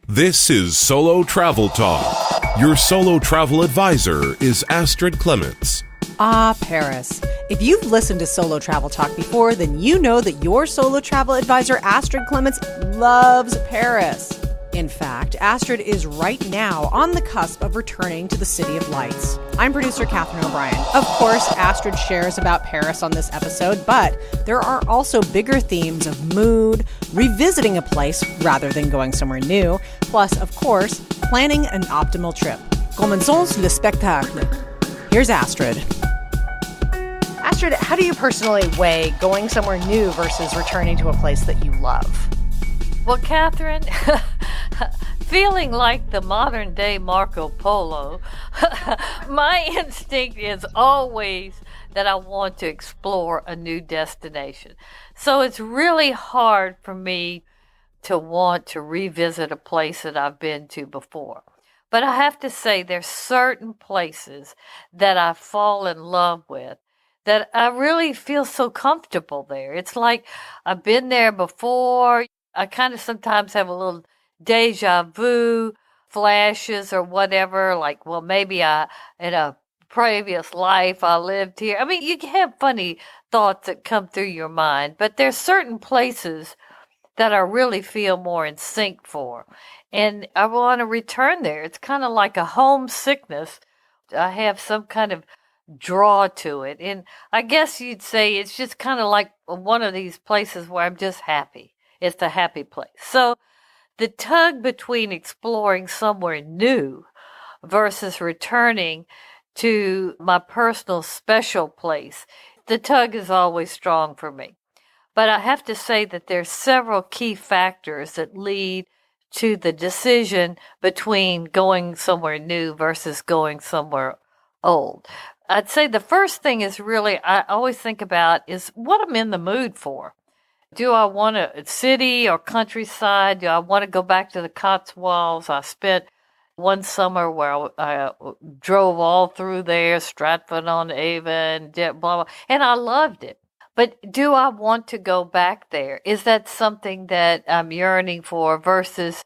This is Solo Travel Talk. Your solo travel advisor is Astrid Clements. Paris. If you've listened to Solo Travel Talk before, then you know that your solo travel advisor, Astrid Clements, loves Paris. In fact, Astrid is right now on the cusp of returning to the City of Lights. I'm producer Catherine O'Brien. Of course, Astrid shares about Paris on this episode, but there are also bigger themes of mood, revisiting a place rather than going somewhere new, plus, of course, planning an optimal trip. Commençons le spectacle. Here's Astrid. Astrid, how do you personally weigh going somewhere new versus returning to a place that you love? Well, Catherine, feeling like the modern-day Marco Polo, my instinct is always that I want to explore a new destination. So it's really hard for me to want to revisit a place that I've been to before. But I have to say there's certain places that I fall in love with that I really feel so comfortable there. It's like I've been there before. I kind of sometimes have a little deja vu flashes or whatever, like, well, maybe in a previous life I lived here. I mean, you can have funny thoughts that come through your mind, but there's certain places that I really feel more in sync for. And I want to return there. It's kind of like a homesickness. I have some kind of draw to it. And I guess you'd say it's just kind of like one of these places where I'm just happy. It's the happy place. So the tug between exploring somewhere new versus returning to my personal special place, the tug is always strong for me. But I have to say that there's several key factors that lead to the decision between going somewhere new versus going somewhere old. I'd say the first thing is really, I always think about is what I'm in the mood for. Do I want a city or countryside? Do I want to go back to the Cotswolds? I spent one summer where I drove all through there, Stratford-on-Avon, blah, blah, and I loved it. But do I want to go back there? Is that something that I'm yearning for versus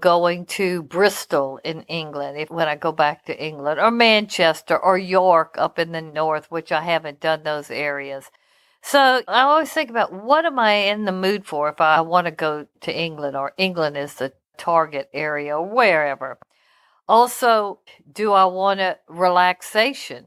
going to Bristol in England when I go back to England, or Manchester or York up in the north, which I haven't done those areas. So I always think about what am I in the mood for if I want to go to England, or England is the target area, or wherever. Also, do I want a relaxation?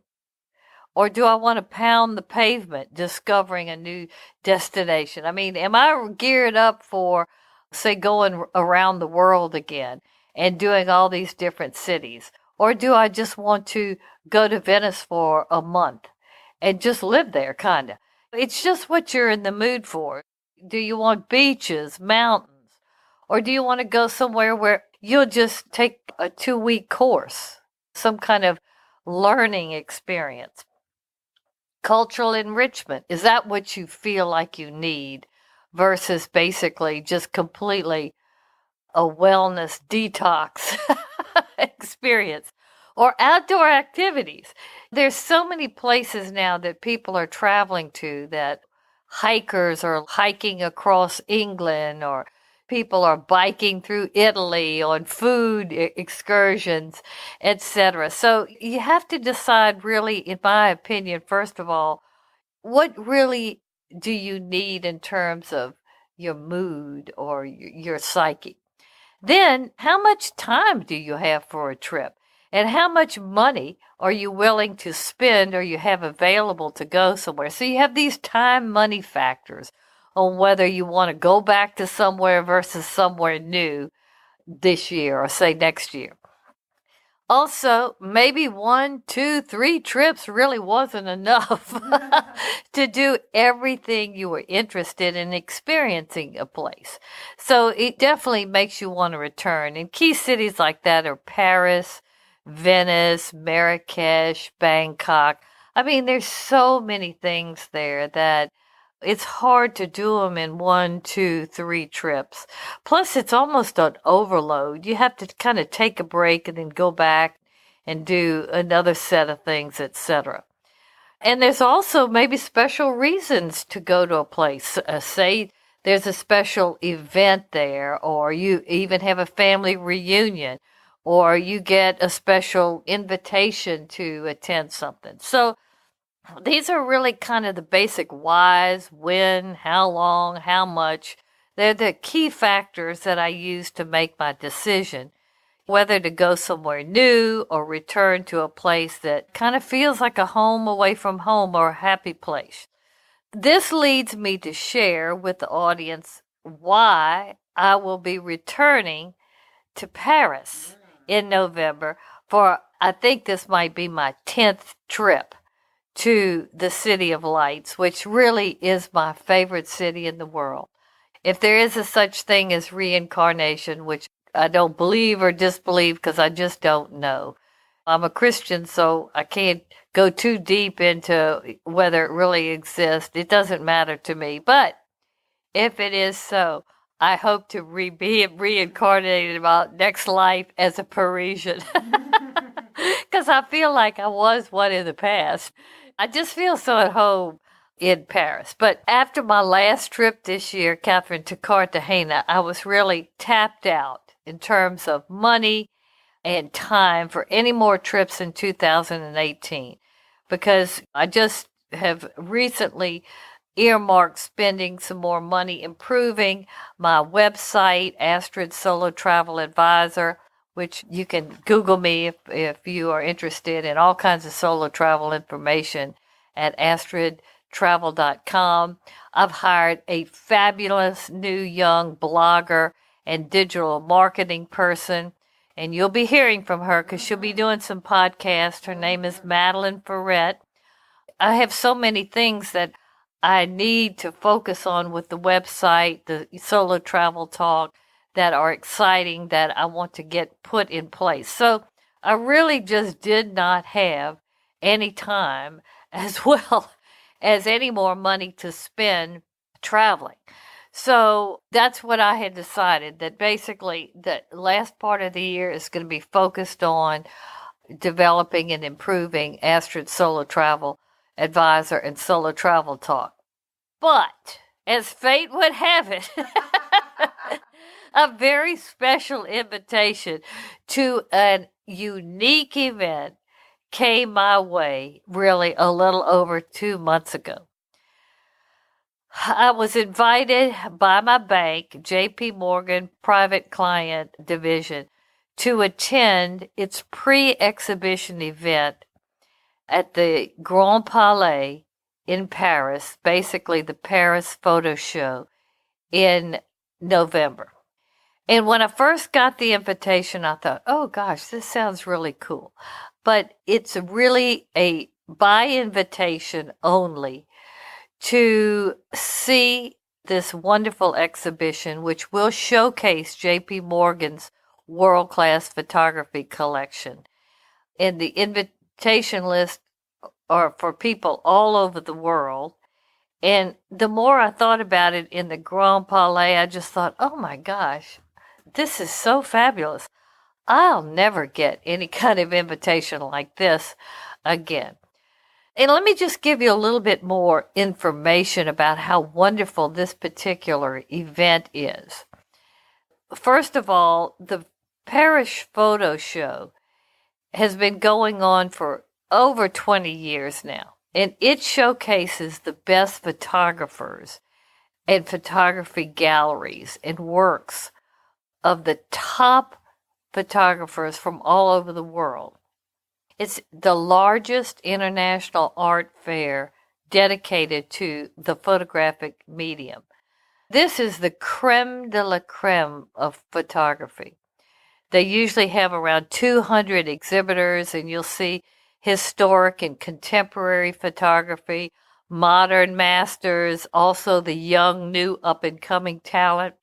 Or do I want to pound the pavement discovering a new destination? I mean, am I geared up for, say, going around the world again and doing all these different cities? Or do I just want to go to Venice for a month and just live there, kind of? It's just what you're in the mood for. Do you want beaches, mountains? Or do you want to go somewhere where you'll just take a 2-week course, some kind of learning experience? Cultural enrichment, is that what you feel like you need versus basically just completely a wellness detox experience? Or outdoor activities. There's so many places now that people are traveling to, that hikers are hiking across England, or people are biking through Italy on food excursions, etc. So you have to decide, really, in my opinion, first of all, what really do you need in terms of your mood or your psyche? Then, how much time do you have for a trip? And how much money are you willing to spend or you have available to go somewhere? So you have these time-money factors on whether you want to go back to somewhere versus somewhere new this year or, say, next year. Also, maybe 1, 2, 3 trips really wasn't enough to do everything you were interested in experiencing a place. So it definitely makes you want to return. And key cities like that are Paris, Venice, Marrakesh, Bangkok. I mean, there's so many things there that it's hard to do them in 1, 2, 3 trips. Plus, it's almost an overload. You have to kind of take a break and then go back and do another set of things, etc. And there's also maybe special reasons to go to a place. Say there's a special event there, or you even have a family reunion, or you get a special invitation to attend something. So these are really kind of the basic whys, when, how long, how much. They're the key factors that I use to make my decision, whether to go somewhere new or return to a place that kind of feels like a home away from home or a happy place. This leads me to share with the audience why I will be returning to Paris in November for, I think this might be my 10th trip to the City of Lights, which really is my favorite city in the world. If there is a such thing as reincarnation, which I don't believe or disbelieve because I just don't know. I'm a Christian, so I can't go too deep into whether it really exists. It doesn't matter to me. But if it is so, I hope to be reincarnated in my next life as a Parisian. Because I feel like I was one in the past. I just feel so at home in Paris. But after my last trip this year, Catherine, to Cartagena, I was really tapped out in terms of money and time for any more trips in 2018, because I just have recently earmarked spending some more money improving my website, Astrid Solo Travel Advisor, which you can Google me if you are interested in all kinds of solo travel information at astridtravel.com. I've hired a fabulous new young blogger and digital marketing person, and you'll be hearing from her because she'll be doing some podcasts. Her name is Madeline Ferret. I have so many things that I need to focus on with the website, the Solo Travel Talk, that are exciting that I want to get put in place. So I really just did not have any time as well as any more money to spend traveling. So that's what I had decided, that basically the last part of the year is going to be focused on developing and improving Astrid Solo Travel Advisor and Solo Travel Talk. But as fate would have it, a very special invitation to a unique event came my way really a little over 2 months ago. I was invited by my bank, JP Morgan Private Client Division, to attend its pre-exhibition event at the Grand Palais in Paris, basically the Paris Photo Show, in November. And when I first got the invitation, I thought, oh gosh, this sounds really cool. But it's really a by invitation only to see this wonderful exhibition, which will showcase JP Morgan's world-class photography collection. And the invitation list are for people all over the world. And the more I thought about it in the Grand Palais, I just thought, oh my gosh, this is so fabulous. I'll never get any kind of invitation like this again. And let me just give you a little bit more information about how wonderful this particular event is. First of all, the Paris Photo Show has been going on for over 20 years now, and it showcases the best photographers and photography galleries and works of the top photographers from all over the world. It's the largest international art fair dedicated to the photographic medium. This is the creme de la creme of photography. They usually have around 200 exhibitors, and you'll see historic and contemporary photography, modern masters, also the young, new, up-and-coming talent.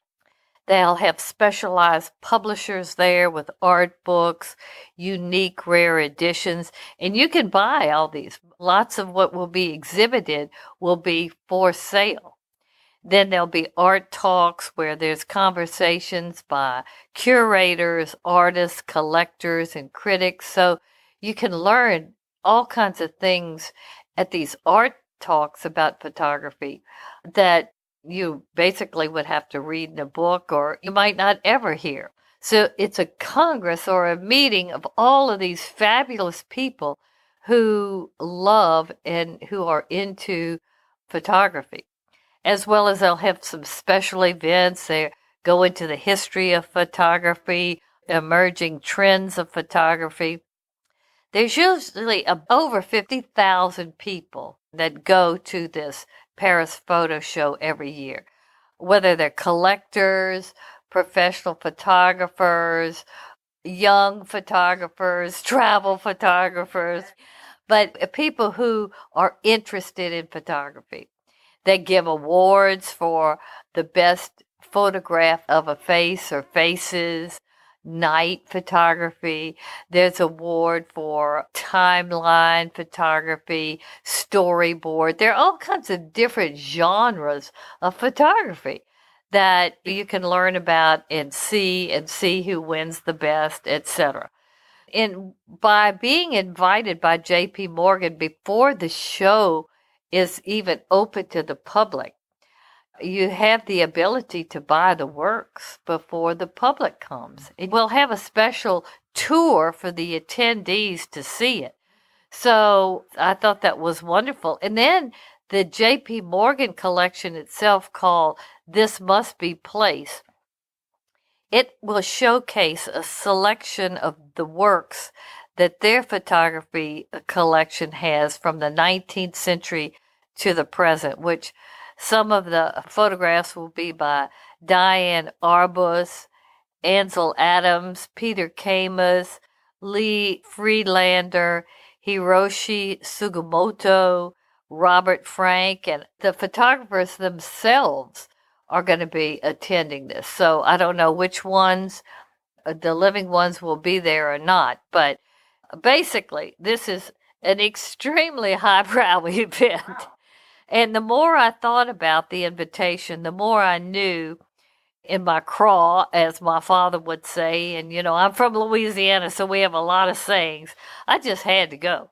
They'll have specialized publishers there with art books, unique, rare editions, and you can buy all these. Lots of what will be exhibited will be for sale. Then there'll be art talks where there's conversations by curators, artists, collectors, and critics. So you can learn all kinds of things at these art talks about photography that you basically would have to read in a book, or you might not ever hear. So it's a congress or a meeting of all of these fabulous people who love and who are into photography, as well as they'll have some special events. They go into the history of photography, emerging trends of photography. There's usually over 50,000 people that go to this Paris Photo Show every year, whether they're collectors, professional photographers, young photographers, travel photographers, but people who are interested in photography. They give awards for the best photograph of a face or faces, night photography. There's award for timeline photography, storyboard. There are all kinds of different genres of photography that you can learn about and see who wins the best, etc. And by being invited by J.P. Morgan before the show is even open to the public, you have the ability to buy the works before the public comes. And we'll have a special tour for the attendees to see it. So I thought that was wonderful. And then the J.P. Morgan collection itself, called This Must Be Place, it will showcase a selection of the works that their photography collection has from the 19th century to the present, which some of the photographs will be by Diane Arbus, Ansel Adams, Peter Kamas, Lee Friedlander, Hiroshi Sugimoto, Robert Frank, and the photographers themselves are going to be attending this. So I don't know which ones, the living ones, will be there or not, but basically this is an extremely highbrow event. And the more I thought about the invitation, the more I knew in my craw, as my father would say, and I'm from Louisiana, so we have a lot of sayings. I just had to go.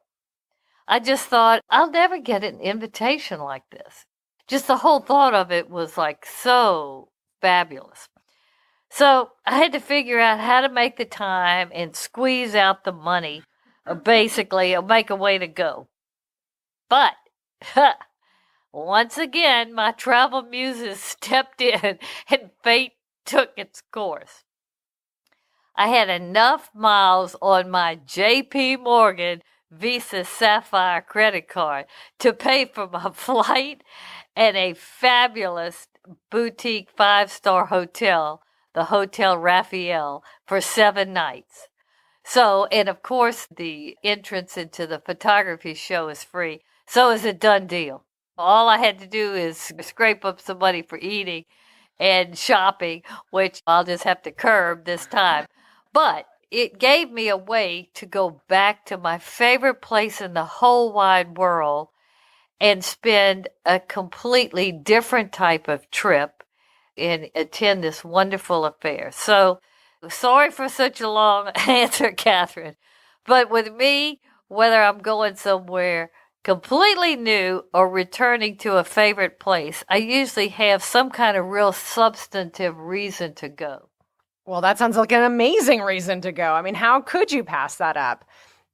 I just thought, I'll never get an invitation like this. Just the whole thought of it was like so fabulous. So I had to figure out how to make the time and squeeze out the money, basically, or make a way to go. But once again, my travel muses stepped in and fate took its course. I had enough miles on my J.P. Morgan Visa Sapphire credit card to pay for my flight and a fabulous boutique 5-star hotel, the Hotel Raphael, for 7 nights. So, and of course, the entrance into the photography show is free. So it's a done deal. All I had to do is scrape up some money for eating and shopping, which I'll just have to curb this time. But it gave me a way to go back to my favorite place in the whole wide world and spend a completely different type of trip and attend this wonderful affair. So, sorry for such a long answer, Catherine. But with me, whether I'm going somewhere completely new or returning to a favorite place, I usually have some kind of real substantive reason to go. Well, that sounds like an amazing reason to go. I mean, how could you pass that up?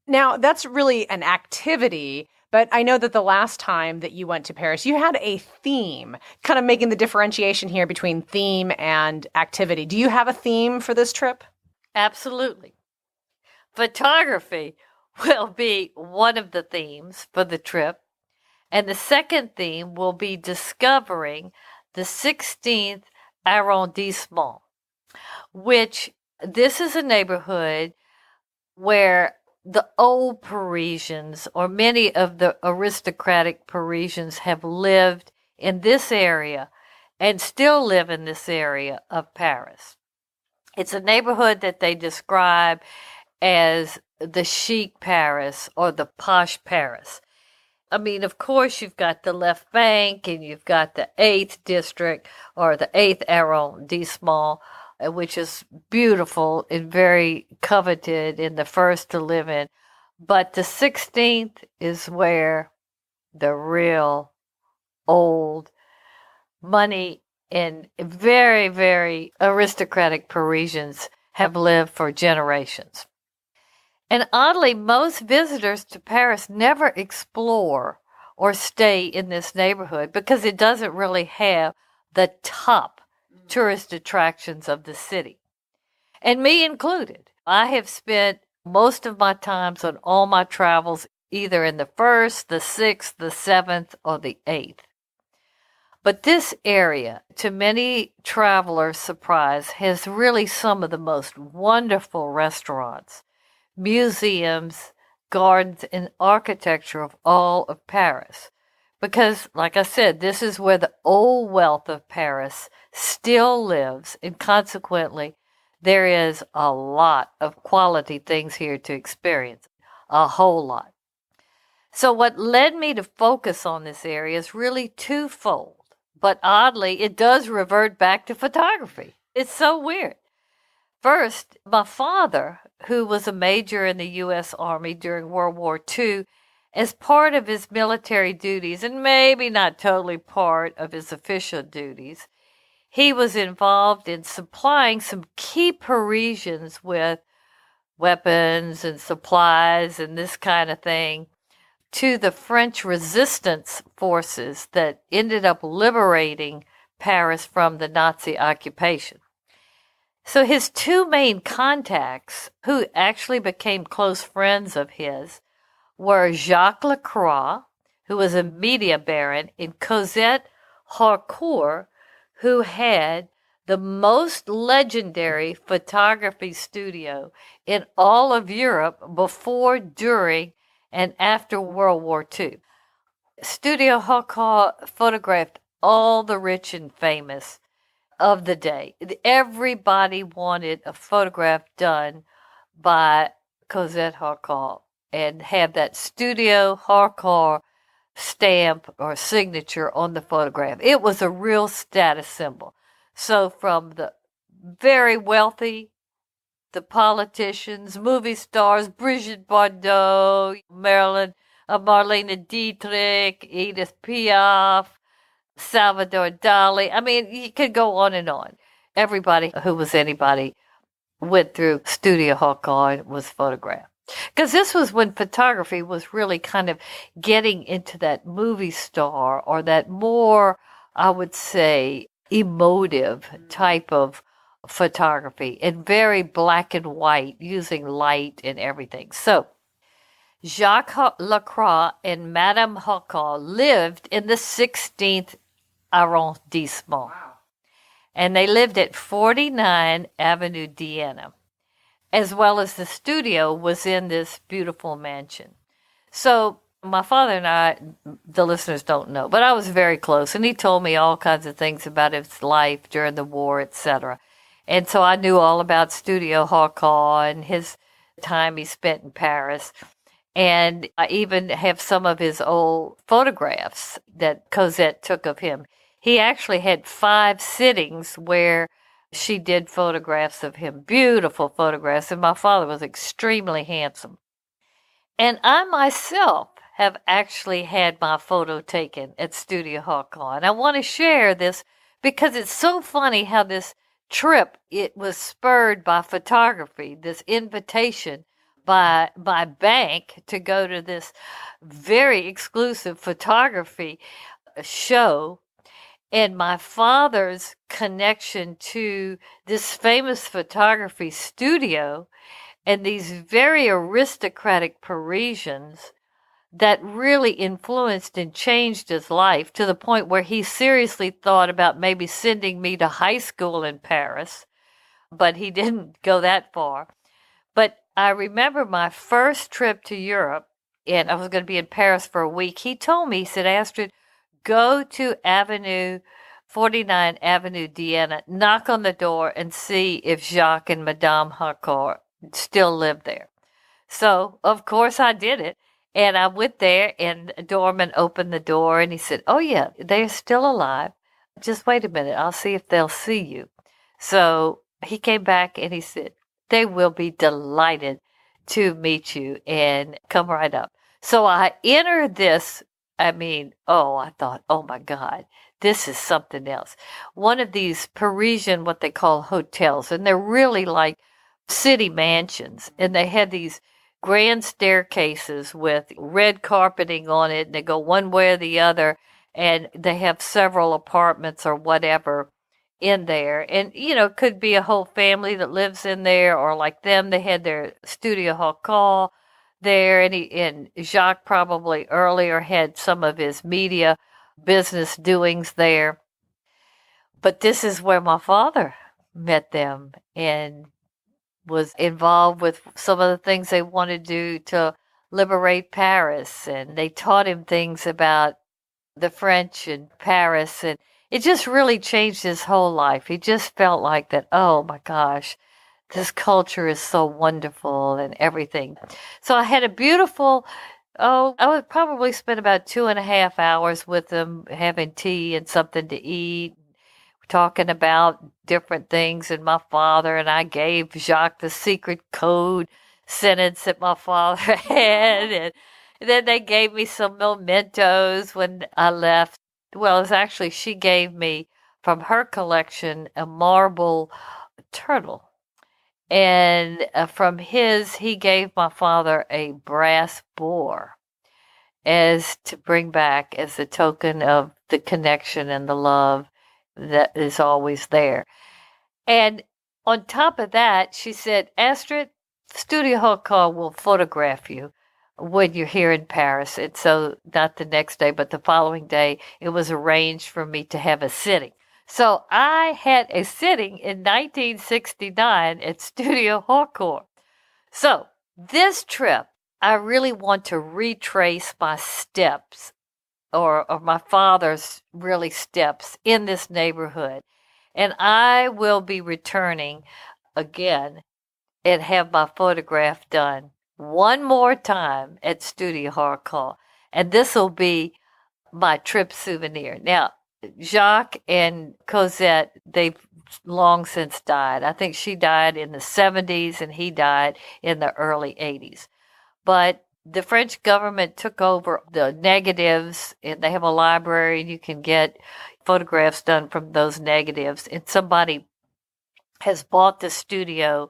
Now, that's really an activity, but I know that the last time that you went to Paris, you had a theme, kind of making the differentiation here between theme and activity. Do you have a theme for this trip? Absolutely. Photography will be one of the themes for the trip, and the second theme will be discovering the 16th arrondissement, which this is a neighborhood where the old Parisians, or many of the aristocratic Parisians, have lived in this area and still live in this area of Paris. It's a neighborhood that they describe as the chic Paris or the posh Paris. I mean, of course, you've got the left bank and you've got the 8th district or the 8th arrondissement, which is beautiful and very coveted and the first to live in. But the 16th is where the real old money and very, very aristocratic Parisians have lived for generations. And oddly, most visitors to Paris never explore or stay in this neighborhood because it doesn't really have the top tourist attractions of the city. And me included. I have spent most of my times on all my travels either in the 1st, the 6th, the 7th, or the 8th. But this area, to many travelers' surprise, has really some of the most wonderful restaurants, museums, gardens, and architecture of all of Paris. Because, like I said, this is where the old wealth of Paris still lives, and consequently, there is a lot of quality things here to experience, a whole lot. So what led me to focus on this area is really twofold. But oddly, it does revert back to photography. It's so weird. First, my father, who was a major in the U.S. Army during World War II, as part of his military duties, and maybe not totally part of his official duties, he was involved in supplying some key Parisians with weapons and supplies and this kind of thing to the French resistance forces that ended up liberating Paris from the Nazi occupation. So his two main contacts, who actually became close friends of his, were Jacques Lacroix, who was a media baron, and Cosette Harcourt, who had the most legendary photography studio in all of Europe before, during, and after World War II. Studio Harcourt photographed all the rich and famous of the day. Everybody wanted a photograph done by Cosette Harcourt and have that Studio Harcourt stamp or signature on the photograph. It was a real status symbol. So from the very wealthy, the politicians, movie stars, Brigitte Bardot, Marlene Dietrich, Edith Piaf, Salvador Dali. I mean, you could go on and on. Everybody who was anybody went through Studio Harcourt and was photographed. Because this was when photography was really kind of getting into that movie star or that more, I would say, emotive type of photography and very black and white, using light and everything. So Jacques Lacroix and Madame Harcourt lived in the 16th arrondissement. Wow. And they lived at 49 Avenue d'Iéna, as well as the studio was in this beautiful mansion. So my father and I, the listeners don't know, but I was very close, and he told me all kinds of things about his life during the war, etc. And so I knew all about Studio Harcourt and his time he spent in Paris. And I even have some of his old photographs that Cosette took of him. He actually had 5 sittings where she did photographs of him, beautiful photographs, and my father was extremely handsome. And I myself have actually had my photo taken at Studio Harcourt. And I want to share this because it's so funny how this trip, it was spurred by photography, this invitation by my bank to go to this very exclusive photography show, and my father's connection to this famous photography studio and these very aristocratic Parisians that really influenced and changed his life to the point where he seriously thought about maybe sending me to high school in Paris, but he didn't go that far. But I remember my first trip to Europe, and I was going to be in Paris for a week. He told me, he said, Astrid, go to 49 Avenue d'Iéna, knock on the door and see if Jacques and Madame Harcourt still lived there. So, of course, I did it. And I went there, and the doorman opened the door, and he said, oh, yeah, they're still alive. Just wait a minute. I'll see if they'll see you. So he came back, and he said, they will be delighted to meet you, and come right up. So I entered this I mean, oh, I thought, oh my God, this is something else. One of these Parisian, what they call hotels, and they're really like city mansions, and they had these grand staircases with red carpeting on it, and they go one way or the other, and they have several apartments or whatever in there. And, it could be a whole family that lives in there, or like them, they had their studio hall there, and Jacques probably earlier had some of his media business doings there. But this is where my father met them and was involved with some of the things they wanted to do to liberate Paris. And they taught him things about the French and Paris. And it just really changed his whole life. He just felt like that, oh my gosh, this culture is so wonderful and everything. So I had a beautiful, I would probably spend about 2.5 hours with them having tea and something to eat, talking about different things. And my father and I gave Jacques the secret code sentence that my father had. And then they gave me some mementos when I left. Well, it's actually, she gave me from her collection a marble turtle. And from his, he gave my father a brass boar as to bring back as a token of the connection and the love that is always there. And on top of that, she said, Astrid, Studio Hall will photograph you when you're here in Paris. And so not the next day, but the following day, it was arranged for me to have a sitting. So I had a sitting in 1969 at Studio Harcourt. So this trip, I really want to retrace my steps or my father's really steps in this neighborhood. And I will be returning again and have my photograph done one more time at Studio Harcourt. And this will be my trip souvenir. Now, Jacques and Cosette, they've long since died. I think she died in the 70s and he died in the early 80s. But the French government took over the negatives, and they have a library, and you can get photographs done from those negatives. And somebody has bought the studio,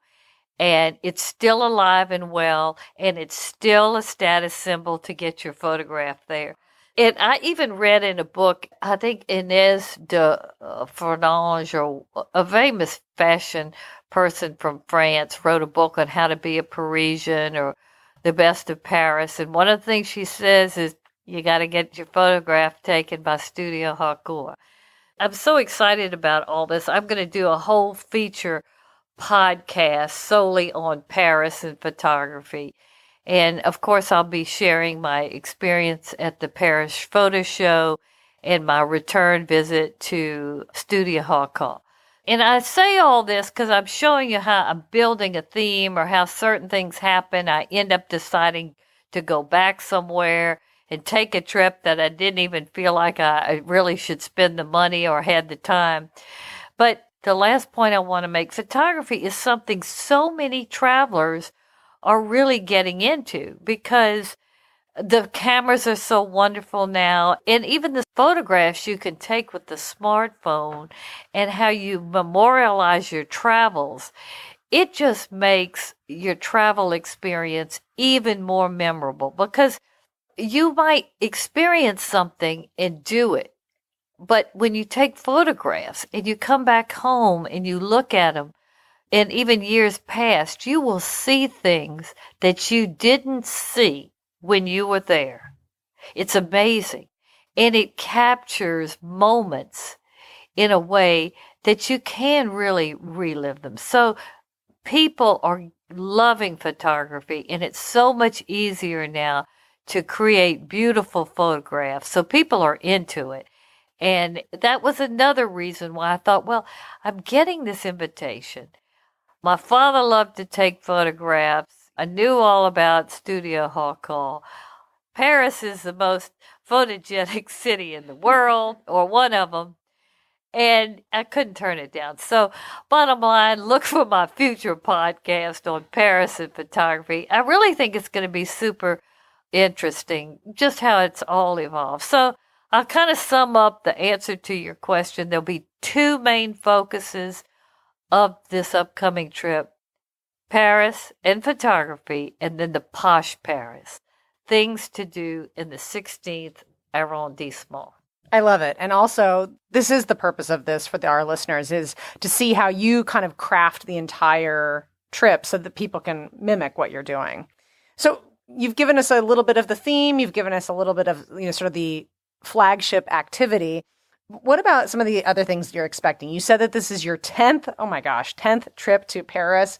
and it's still alive and well, and it's still a status symbol to get your photograph there. And I even read in a book, I think Inez de Fornange, or a famous fashion person from France, wrote a book on how to be a Parisian or the best of Paris. And one of the things she says is you got to get your photograph taken by Studio Harcourt. I'm so excited about all this. I'm going to do a whole feature podcast solely on Paris and photography. And of course, I'll be sharing my experience at the Paris Photo Show and my return visit to Studio Harcourt. And I say all this because I'm showing you how I'm building a theme or how certain things happen. I end up deciding to go back somewhere and take a trip that I didn't even feel like I really should spend the money or had the time. But the last point I want to make, photography is something so many travelers are really getting into because the cameras are so wonderful now, and even the photographs you can take with the smartphone and how you memorialize your travels, it just makes your travel experience even more memorable because you might experience something and do it. But when you take photographs and you come back home and you look at them, and even years past, you will see things that you didn't see when you were there. It's amazing. And it captures moments in a way that you can really relive them. So people are loving photography, and it's so much easier now to create beautiful photographs. So people are into it. And that was another reason why I thought, well, I'm getting this invitation. My father loved to take photographs. I knew all about Studio Harcourt. Paris is the most photogenic city in the world, or one of them, and I couldn't turn it down. So, bottom line, look for my future podcast on Paris and photography. I really think it's going to be super interesting just how it's all evolved. So I'll kind of sum up the answer to your question. There'll be two main focuses of this upcoming trip: Paris and photography, and then the posh Paris, things to do in the 16th arrondissement. I love it. And also, this is the purpose of this for our listeners, is to see how you kind of craft the entire trip so that people can mimic what you're doing. So you've given us a little bit of the theme. You've given us a little bit of, sort of the flagship activity. What about some of the other things you're expecting? You said that this is your 10th trip to Paris.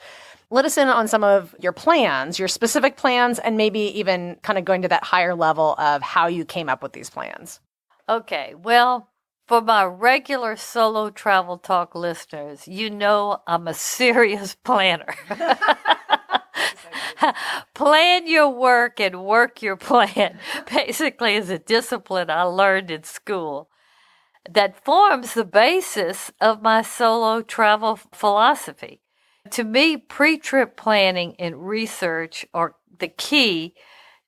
Let us in on some of your plans, your specific plans, and maybe even kind of going to that higher level of how you came up with these plans. Okay, well, for my regular Solo Travel Talk listeners, you know I'm a serious planner. Plan your work and work your plan, basically is a discipline I learned in school that forms the basis of my solo travel philosophy. To me, pre-trip planning and research are the key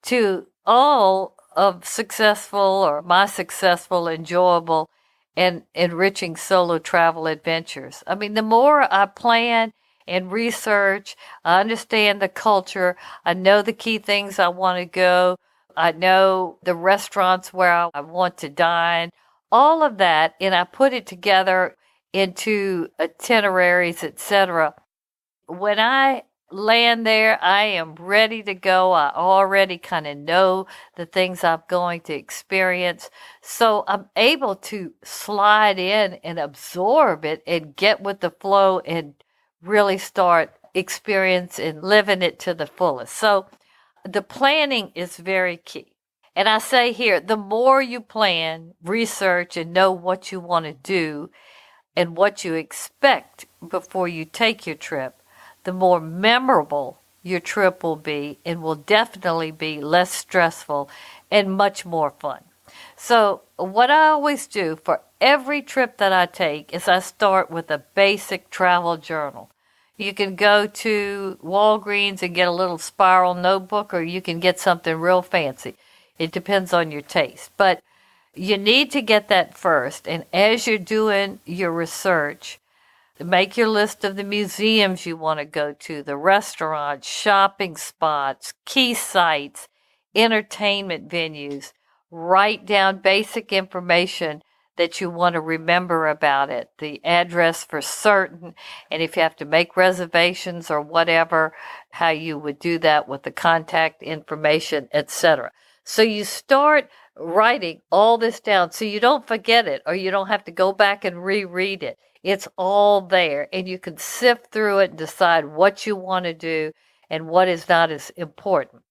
to all of my successful, enjoyable, and enriching solo travel adventures. I mean, the more I plan and research, I understand the culture, I know the key things I want to go, I know the restaurants where I want to dine, all of that, and I put it together into itineraries, etc. When I land there, I am ready to go. I already kind of know the things I'm going to experience. So I'm able to slide in and absorb it and get with the flow and really start experiencing living it to the fullest. So the planning is very key. And I say here, the more you plan, research, and know what you want to do and what you expect before you take your trip, the more memorable your trip will be, and will definitely be less stressful and much more fun. So what I always do for every trip that I take is I start with a basic travel journal. You can go to Walgreens and get a little spiral notebook, or you can get something real fancy. It depends on your taste. But you need to get that first. And as you're doing your research, make your list of the museums you want to go to, the restaurants, shopping spots, key sites, entertainment venues. Write down basic information that you want to remember about it, the address for certain, and if you have to make reservations or whatever, how you would do that with the contact information, etc. So you start writing all this down so you don't forget it, or you don't have to go back and reread it. It's all there, and you can sift through it and decide what you want to do and what is not as important.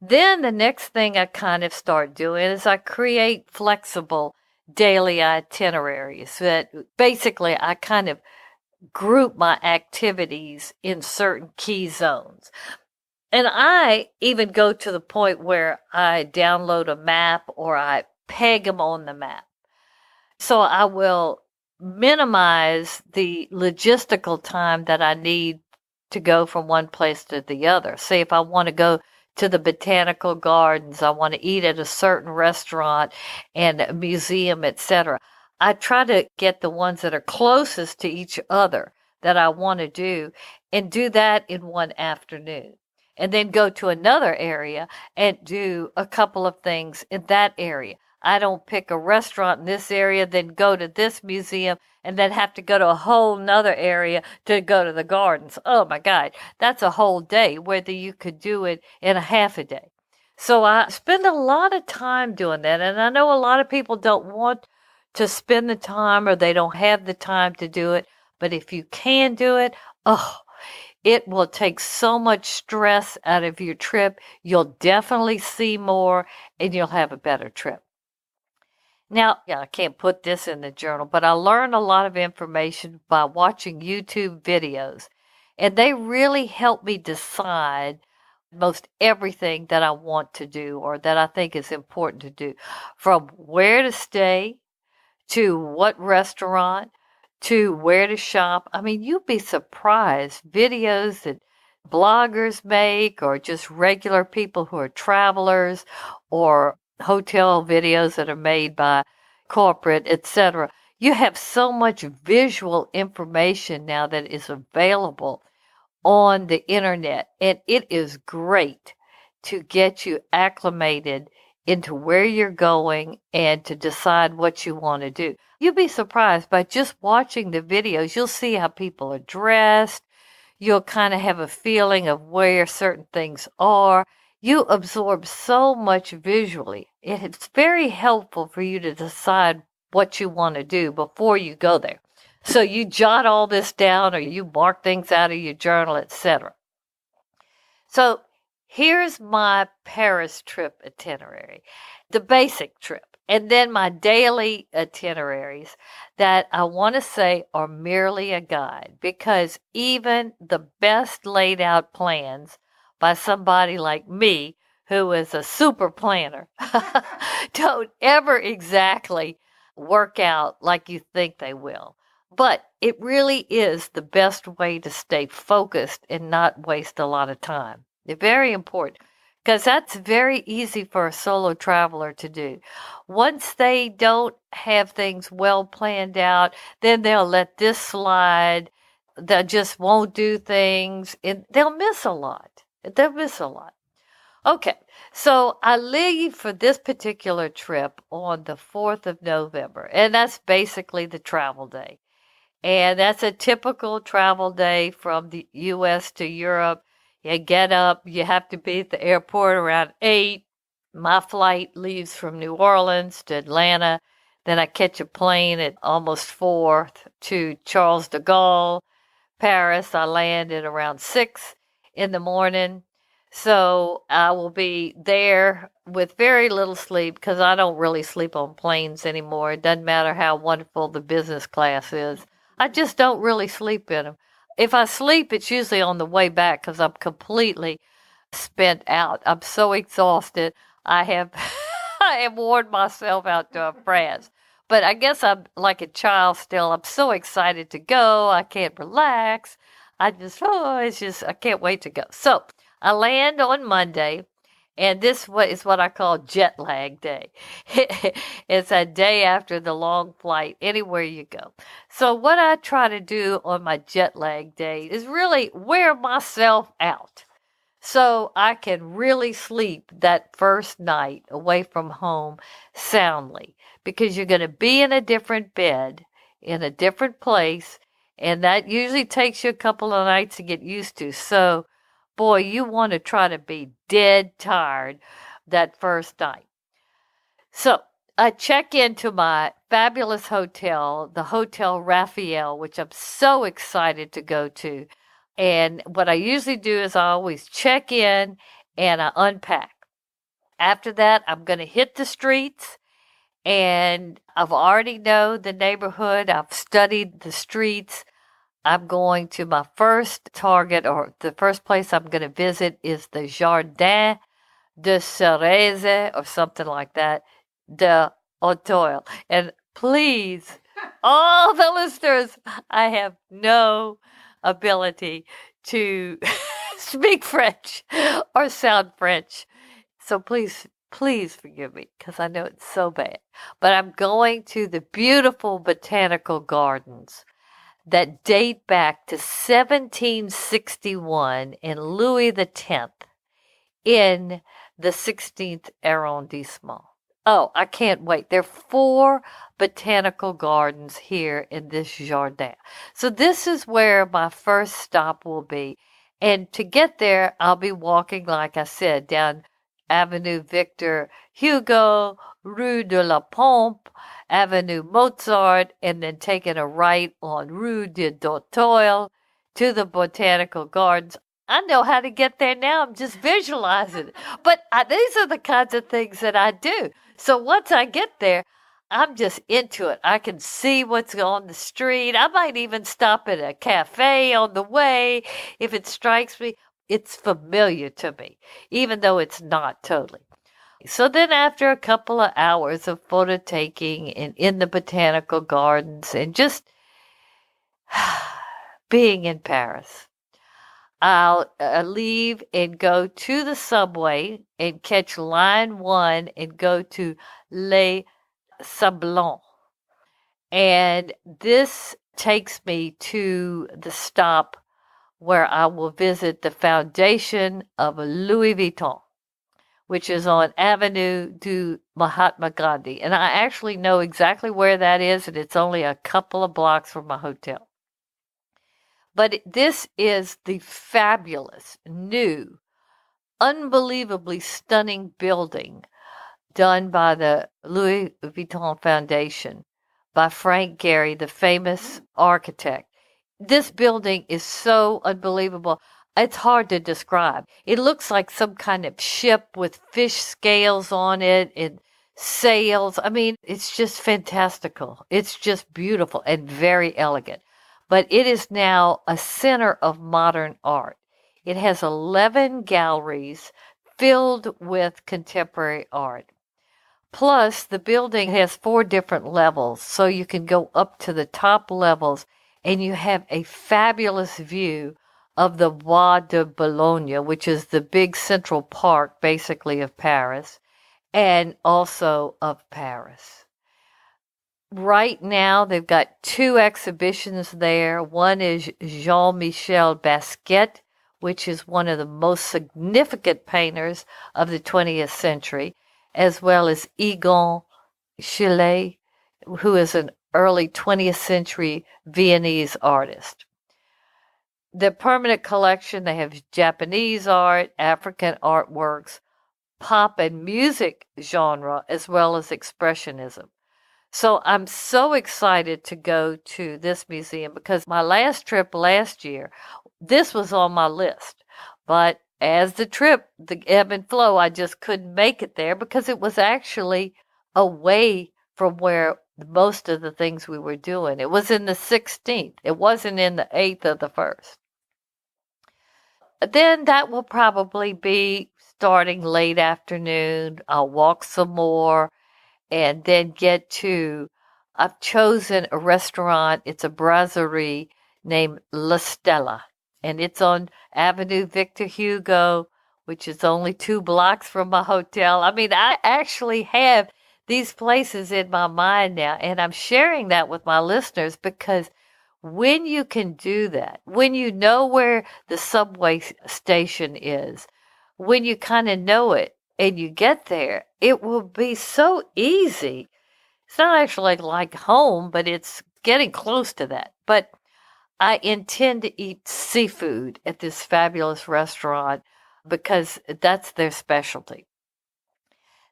Then the next thing I kind of start doing is I create flexible daily itineraries that basically I kind of group my activities in certain key zones. And I even go to the point where I download a map or I peg them on the map. So I will minimize the logistical time that I need to go from one place to the other. Say if I want to go to the botanical gardens, I want to eat at a certain restaurant and a museum, etc. I try to get the ones that are closest to each other that I want to do, and do that in one afternoon. And then go to another area and do a couple of things in that area. I don't pick a restaurant in this area, then go to this museum, and then have to go to a whole nother area to go to the gardens. Oh my God, that's a whole day, whether you could do it in a half a day. So I spend a lot of time doing that, and I know a lot of people don't want to spend the time, or they don't have the time to do it, but if you can do it, it will take so much stress out of your trip. You'll definitely see more, and you'll have a better trip. Now, I can't put this in the journal, but I learned a lot of information by watching YouTube videos, and they really help me decide most everything that I want to do or that I think is important to do, from where to stay to what restaurant to where to shop. I mean, you'd be surprised. Videos that bloggers make, or just regular people who are travelers, or hotel videos that are made by corporate, etc. You have so much visual information now that is available on the internet, and it is great to get you acclimated into where you're going and to decide what you want to do. You'll be surprised by just watching the videos. You'll see how people are dressed. You'll kind of have a feeling of where certain things are. You absorb so much visually. It's very helpful for you to decide what you want to do before you go there. So you jot all this down, or you mark things out of your journal, etc. So here's my Paris trip itinerary, the basic trip, and then my daily itineraries that I want to say are merely a guide, because even the best laid out plans by somebody like me, who is a super planner, don't ever exactly work out like you think they will. But it really is the best way to stay focused and not waste a lot of time. It's very important, because that's very easy for a solo traveler to do. Once they don't have things well planned out, then they'll let this slide. They just won't do things, and they'll miss a lot. Okay, so I leave for this particular trip on the 4th of November, and that's basically the travel day. And that's a typical travel day from the U.S. to Europe. You get up, you have to be at the airport around 8. My flight leaves from New Orleans to Atlanta. Then I catch a plane at almost 4 to Charles de Gaulle, Paris. I land at around 6 in the morning. So I will be there with very little sleep, because I don't really sleep on planes anymore. It doesn't matter how wonderful the business class is. I just don't really sleep in them. If I sleep, it's usually on the way back, because I'm completely spent out. I'm so exhausted. I have worn myself out to France. But I guess I'm like a child still. I'm so excited to go. I can't relax. I can't wait to go. So I land on Monday, and this is what I call jet lag day. It's a day after the long flight, anywhere you go. So what I try to do on my jet lag day is really wear myself out, so I can really sleep that first night away from home soundly, because you're going to be in a different bed, in a different place, and that usually takes you a couple of nights to get used to. So boy, you want to try to be dead tired that first night. So I check into my fabulous hotel, the Hotel Raphael, which I'm so excited to go to. And what I usually do is I always check in and I unpack. After that, I'm going to hit the streets, and I've already know the neighborhood. I've studied the streets. I'm going to my first target, or the first place I'm going to visit is the Jardin de Cerise, or something like that, de Auteuil. And please, all the listeners, I have no ability to speak French or sound French. So please forgive me, because I know it's so bad. But I'm going to the beautiful botanical gardens that date back to 1761 in Louis X in the 16th arrondissement. Oh, I can't wait. There are 4 botanical gardens here in this jardin. So this is where my first stop will be. And to get there, I'll be walking, like I said, down Avenue Victor Hugo, Rue de la Pompe, Avenue Mozart, and then taking a right on Rue de d'Auteuil to the Botanical Gardens. I know how to get there now. I'm just visualizing it. But these are the kinds of things that I do. So once I get there, I'm just into it. I can see what's on the street. I might even stop at a cafe on the way if it strikes me. It's familiar to me, even though it's not totally. So then after a couple of hours of photo taking and in the botanical gardens and just being in Paris, I'll leave and go to the subway and catch line 1 and go to Les Sablons. And this takes me to the stop where I will visit the foundation of Louis Vuitton, which is on Avenue du Mahatma Gandhi. And I actually know exactly where that is, and it's only a couple of blocks from my hotel. But this is the fabulous, new, unbelievably stunning building done by the Louis Vuitton Foundation by Frank Gehry, the famous architect. This building is so unbelievable. It's hard to describe. It looks like some kind of ship with fish scales on it and sails. I mean, it's just fantastical. It's just beautiful and very elegant. But it is now a center of modern art. It has 11 galleries filled with contemporary art. Plus, the building has 4 different levels, so you can go up to the top levels and you have a fabulous view of the Bois de Boulogne, which is the big central park, basically, of Paris, and also of Paris. Right now, they've got 2 exhibitions there. One is Jean-Michel Basquiat, which is one of the most significant painters of the 20th century, as well as Egon Schiele, who is an early 20th century Viennese artist. The permanent collection, they have Japanese art, African artworks, pop and music genre, as well as expressionism. So I'm so excited to go to this museum because my last trip last year, this was on my list. But as the ebb and flow, I just couldn't make it there because it was actually away from where most of the things we were doing. It was in the 16th. It wasn't in the 8th or the 1st. Then that will probably be starting late afternoon. I'll walk some more and then I've chosen a restaurant. It's a brasserie named La Stella, and it's on Avenue Victor Hugo, which is only 2 blocks from my hotel. I mean, I actually have these places in my mind now, and I'm sharing that with my listeners because when you can do that, when you know where the subway station is, when you kind of know it and you get there, it will be so easy. It's not actually like home, but it's getting close to that. But I intend to eat seafood at this fabulous restaurant because that's their specialty.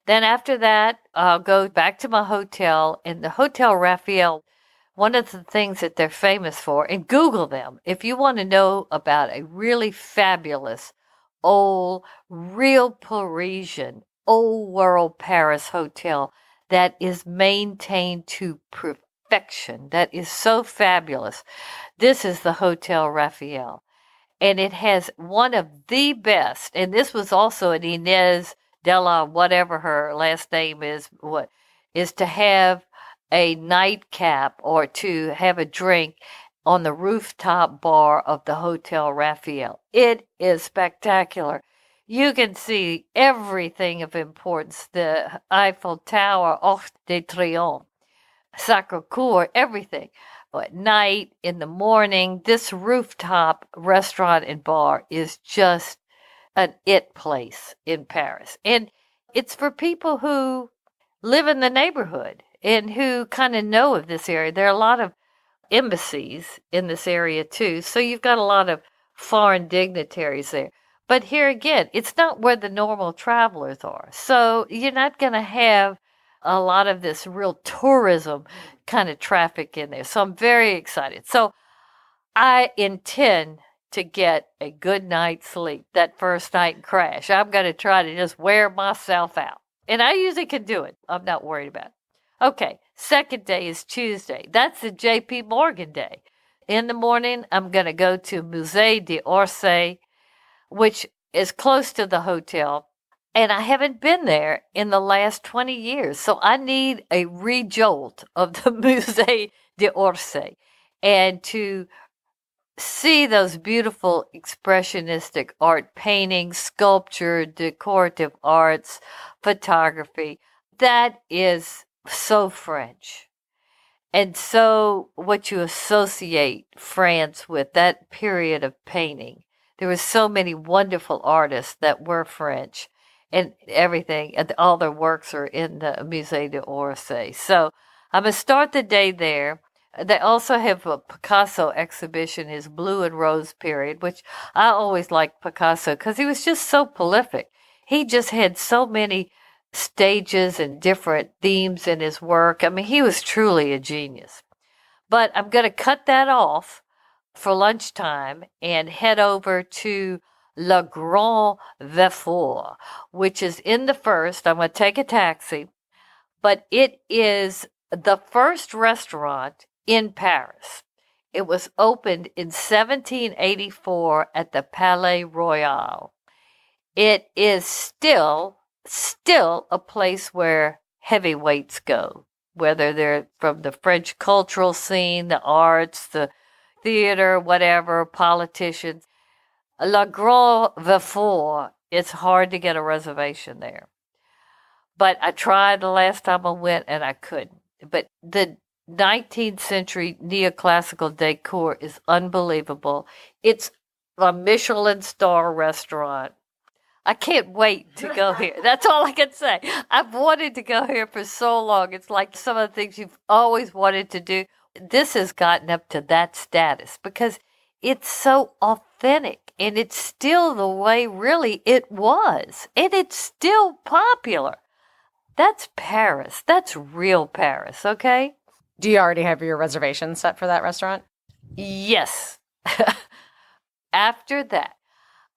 Then after that, I'll go back to my hotel. In the Hotel Raphael, one of the things that they're famous for, and Google them if you want to know about a really fabulous, old, real Parisian, old world Paris hotel that is maintained to perfection. That is so fabulous. This is the Hotel Raphael. And it has one of the best, and this was also an Inez Della, whatever her last name is, to have a nightcap or to have a drink on the rooftop bar of the Hotel Raphael. It is spectacular. You can see everything of importance, the Eiffel Tower, Arc de Triomphe, Sacré-Cœur, everything. At night, in the morning, this rooftop restaurant and bar is just an it place in Paris. And it's for people who live in the neighborhood and who kind of know of this area. There are a lot of embassies in this area too, so you've got a lot of foreign dignitaries there. But here again, it's not where the normal travelers are. So you're not going to have a lot of this real tourism kind of traffic in there. So I'm very excited. So I intend to get a good night's sleep that first night and crash. I'm going to try to just wear myself out. And I usually can do it. I'm not worried about it. Okay, second day is Tuesday. That's the J.P. Morgan day. In the morning, I'm going to go to Musée d'Orsay, which is close to the hotel. And I haven't been there in the last 20 years. So I need a rejolt of the Musée d'Orsay and to see those beautiful expressionistic art paintings, sculpture, decorative arts, photography. That is so French. And so what you associate France with, that period of painting. There were so many wonderful artists that were French and everything. And all their works are in the Musée d'Orsay. So I'm going to start the day there. They also have a Picasso exhibition, his blue and rose period, which I always liked Picasso because he was just so prolific. He just had so many stages and different themes in his work. I mean, he was truly a genius. But I'm going to cut that off for lunchtime and head over to Le Grand Vefour, which is in the first. I'm going to take a taxi, but it is the first restaurant in Paris. It was opened in 1784 at the Palais Royal. It is still a place where heavyweights go, whether they're from the French cultural scene, the arts, the theater, whatever, politicians. Le Grand Vefour, it's hard to get a reservation there. But I tried the last time I went and I couldn't. But the 19th century neoclassical decor is unbelievable. It's a Michelin star restaurant. I can't wait to go here. That's all I can say. I've wanted to go here for so long. It's like some of the things you've always wanted to do. This has gotten up to that status because it's so authentic and it's still the way really it was. And it's still popular. That's Paris. That's real Paris, okay? Do you already have your reservation set for that restaurant? Yes. After that,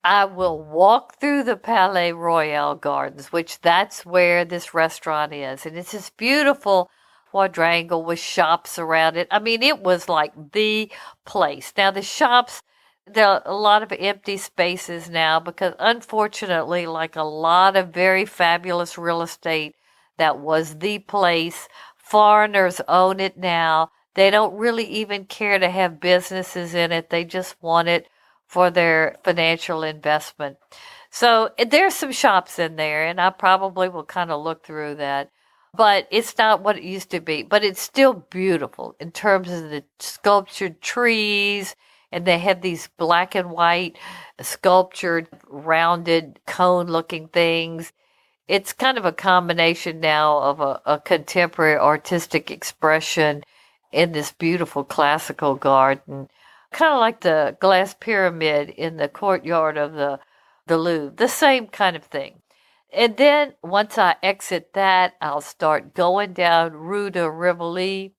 I will walk through the Palais Royal Gardens, which that's where this restaurant is. And it's this beautiful quadrangle with shops around it. I mean, it was like the place. Now, the shops, there are a lot of empty spaces now because unfortunately, like a lot of very fabulous real estate, that was the place. Foreigners own it now. They don't really even care to have businesses in it. They just want it for their financial investment. So there's some shops in there, and I probably will kind of look through that. But it's not what it used to be. But it's still beautiful in terms of the sculptured trees, and they have these black and white sculptured, rounded, cone-looking things. It's kind of a combination now of a contemporary artistic expression in this beautiful classical garden, kind of like the glass pyramid in the courtyard of the Louvre, the same kind of thing. And then once I exit that, I'll start going down Rue de Rivoli.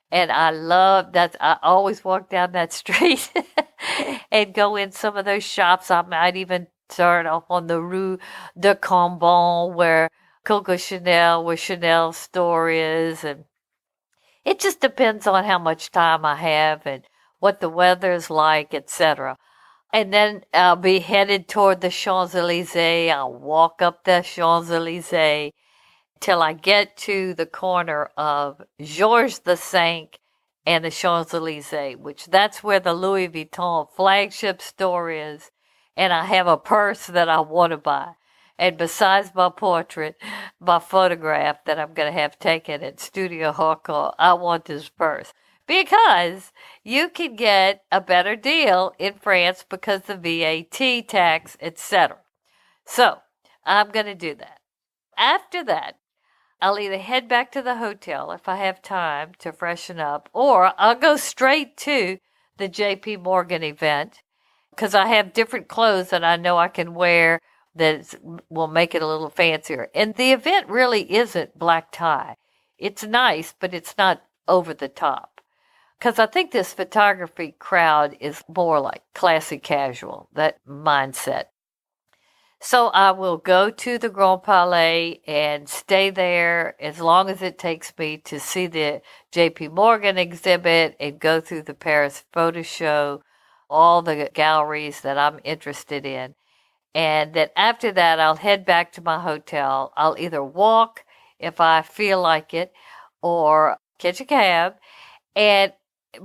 And I love that. I always walk down that street and go in some of those shops. I might even start off on the Rue de Cambon where Coco Chanel, where Chanel's store is. And it just depends on how much time I have and what the weather's like, etc. And then I'll be headed toward the Champs-Élysées. I'll walk up the Champs-Élysées till I get to the corner of Georges V and the Champs-Élysées, which that's where the Louis Vuitton flagship store is. And I have a purse that I want to buy. And besides my portrait, my photograph that I'm going to have taken at Studio Harcourt, I want this purse. Because you can get a better deal in France because the VAT tax, etc. So I'm going to do that. After that, I'll either head back to the hotel if I have time to freshen up, or I'll go straight to the JP Morgan event because I have different clothes that I know I can wear that will make it a little fancier. And the event really isn't black tie. It's nice, but it's not over the top. Because I think this photography crowd is more like classy casual, that mindset. So I will go to the Grand Palais and stay there as long as it takes me to see the JP Morgan exhibit and go through the Paris photo show, all the galleries that I'm interested in. And then after that, I'll head back to my hotel. I'll either walk if I feel like it or catch a cab. And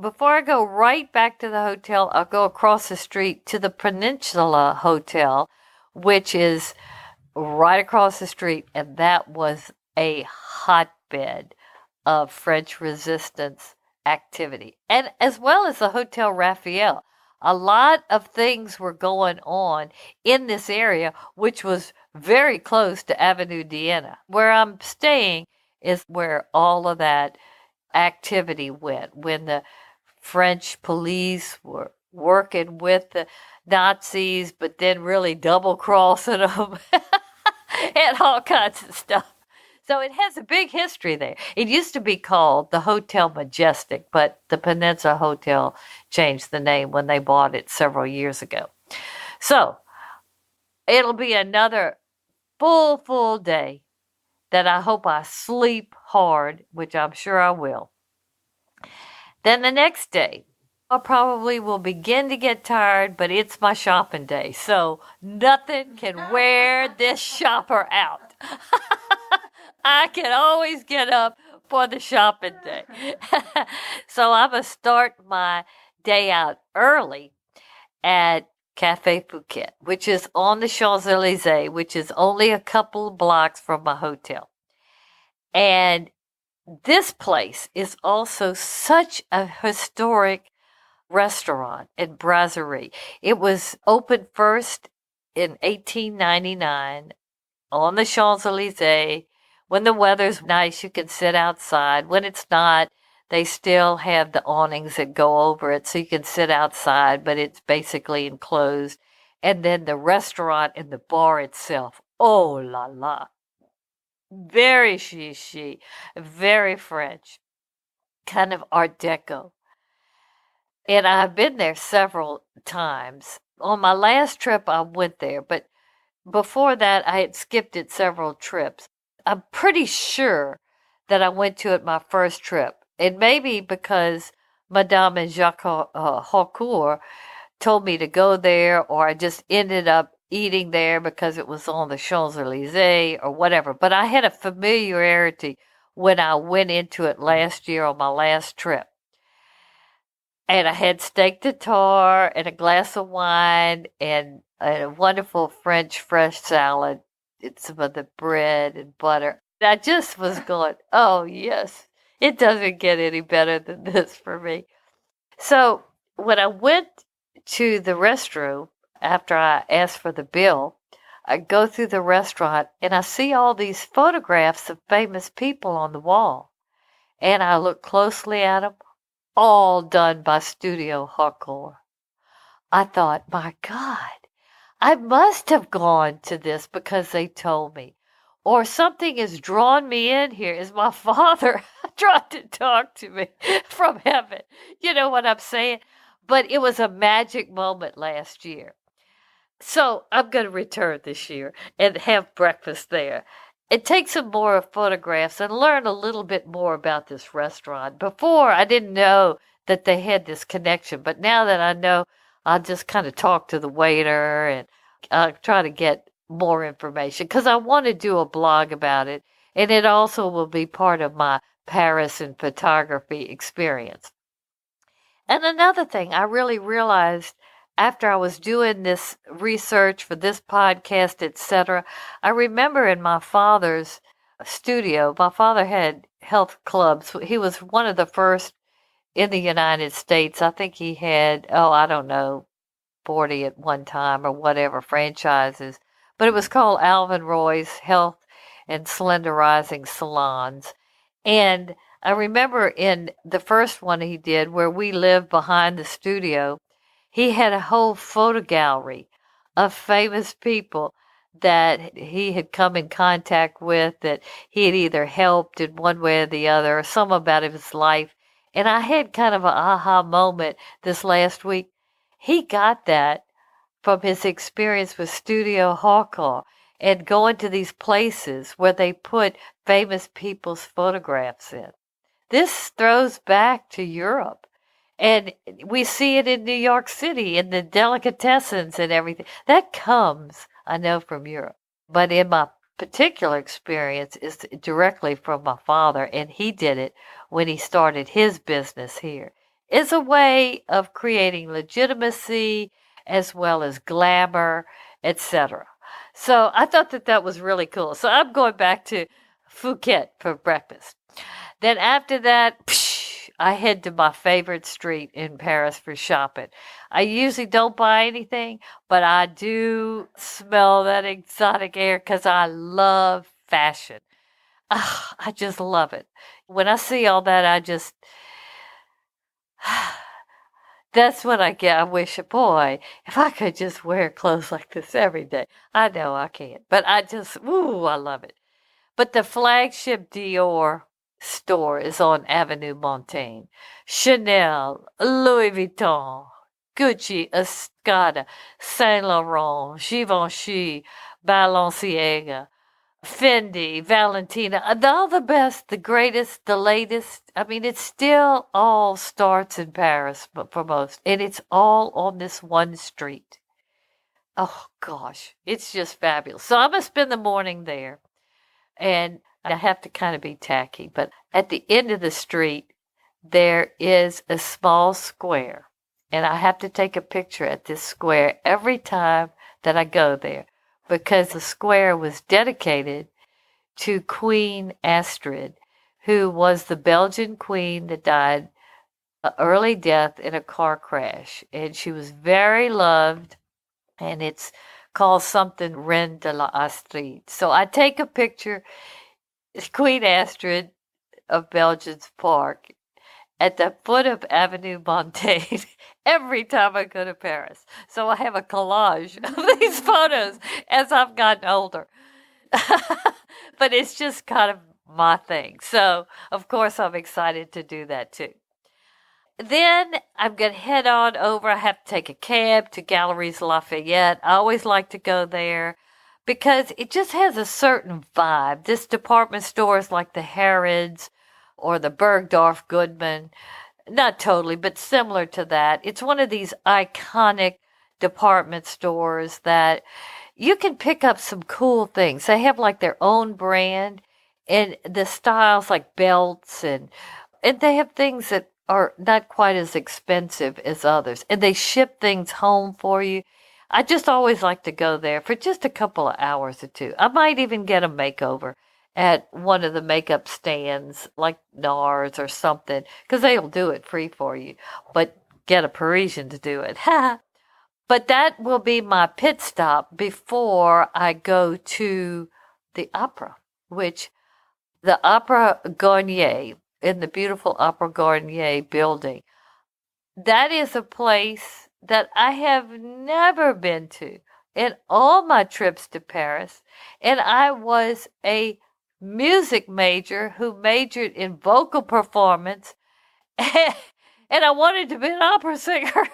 Before I go right back to the hotel, I'll go across the street to the Peninsula Hotel, which is right across the street, and that was a hotbed of French resistance activity, and as well as the Hotel Raphael. A lot of things were going on in this area, which was very close to Avenue Diana. Where I'm staying is where all of that activity went when the French police were working with the Nazis, but then really double crossing them and all kinds of stuff. So it has a big history there. It used to be called the Hotel Majestic, but the Peninsula Hotel changed the name when they bought it several years ago. So it'll be another full day that I hope I sleep hard, which I'm sure I will. Then the next day, I probably will begin to get tired, but it's my shopping day, so nothing can wear this shopper out. I can always get up for the shopping day. So I'm going to start my day out early at Café Phuket, which is on the Champs-Élysées, which is only a couple of blocks from my hotel. And this place is also such a historic restaurant and brasserie. It was opened first in 1899 on the Champs-Élysées. When the weather's nice, you can sit outside. When it's not, they still have the awnings that go over it, so you can sit outside, but it's basically enclosed. And then the restaurant and the bar itself, oh la la. Very chic, very French, kind of Art Deco. And I've been there several times. On my last trip, I went there, but before that, I had skipped it several trips. I'm pretty sure that I went to it my first trip. And maybe because Madame and Jacques Harcourt told me to go there, or I just ended up eating there because it was on the Champs-Élysées or whatever. But I had a familiarity when I went into it last year on my last trip. And I had steak tartare and a glass of wine and a wonderful French fresh salad. It's some of the bread and butter. I just was going, oh, yes, it doesn't get any better than this for me. So when I went to the restroom, after I asked for the bill, I go through the restaurant and I see all these photographs of famous people on the wall. And I look closely at them, all done by Studio Harcourt. I thought, my God, I must have gone to this because they told me. Or something has drawn me in here. Is my father trying to talk to me from heaven? You know what I'm saying? But it was a magic moment last year. So I'm going to return this year and have breakfast there and take some more photographs and learn a little bit more about this restaurant. Before, I didn't know that they had this connection, but now that I know, I'll just kind of talk to the waiter and I'll try to get more information because I want to do a blog about it, and it also will be part of my Paris and photography experience. And another thing I really realized after I was doing this research for this podcast, etc., I remember in my father's studio, my father had health clubs. He was one of the first in the United States. I think he had, 40 at one time or whatever, franchises. But it was called Alvin Roy's Health and Slenderizing Salons. And I remember in the first one he did, where we lived behind the studio, he had a whole photo gallery of famous people that he had come in contact with, that he had either helped in one way or the other, or some about his life. And I had kind of an aha moment this last week. He got that from his experience with Studio Harcourt and going to these places where they put famous people's photographs in. This throws back to Europe. And we see it in New York City, in the delicatessens and everything. That comes, I know, from Europe. But in my particular experience, is directly from my father, and he did it when he started his business here is a way of creating legitimacy as well as glamour, etc. So I thought that was really cool. So I'm going back to Phuket for breakfast. Then after that, I head to my favorite street in Paris for shopping. I usually don't buy anything, but I do smell that exotic air because I love fashion. I just love it. When I see all that, that's what I get. I wish, boy, if I could just wear clothes like this every day. I know I can't, but I love it. But the flagship Dior store is on Avenue Montaigne. Chanel, Louis Vuitton, Gucci, Escada, Saint Laurent, Givenchy, Balenciaga, Fendi, Valentina, all the best, the greatest, the latest. I mean, it still all starts in Paris, but for most, and it's all on this one street. Oh gosh, it's just fabulous. So I'm gonna spend the morning there, and I have to kind of be tacky, but at the end of the street, there is a small square, and I have to take a picture at this square every time that I go there, because the square was dedicated to Queen Astrid, who was the Belgian queen that died an early death in a car crash. And she was very loved, and it's called something Reine de la Astrid. So I take a picture, Queen Astrid of Belgium's Park, at the foot of Avenue Montaigne every time I go to Paris. So I have a collage of these photos as I've gotten older. But it's just kind of my thing. So, of course, I'm excited to do that too. Then I'm going to head on over. I have to take a cab to Galeries Lafayette. I always like to go there because it just has a certain vibe. This department store is like the Harrods or the Bergdorf Goodman. Not totally, but similar to that. It's one of these iconic department stores that you can pick up some cool things. They have like their own brand and the styles like belts and they have things that are not quite as expensive as others. And they ship things home for you. I just always like to go there for just a couple of hours or two. I might even get a makeover at one of the makeup stands like NARS or something, because they'll do it free for you, but get a Parisian to do it. But that will be my pit stop before I go to the opera, which the Opera Garnier, in the beautiful Opera Garnier building, that is a place that I have never been to in all my trips to Paris. And I was a music major who majored in vocal performance, and I wanted to be an opera singer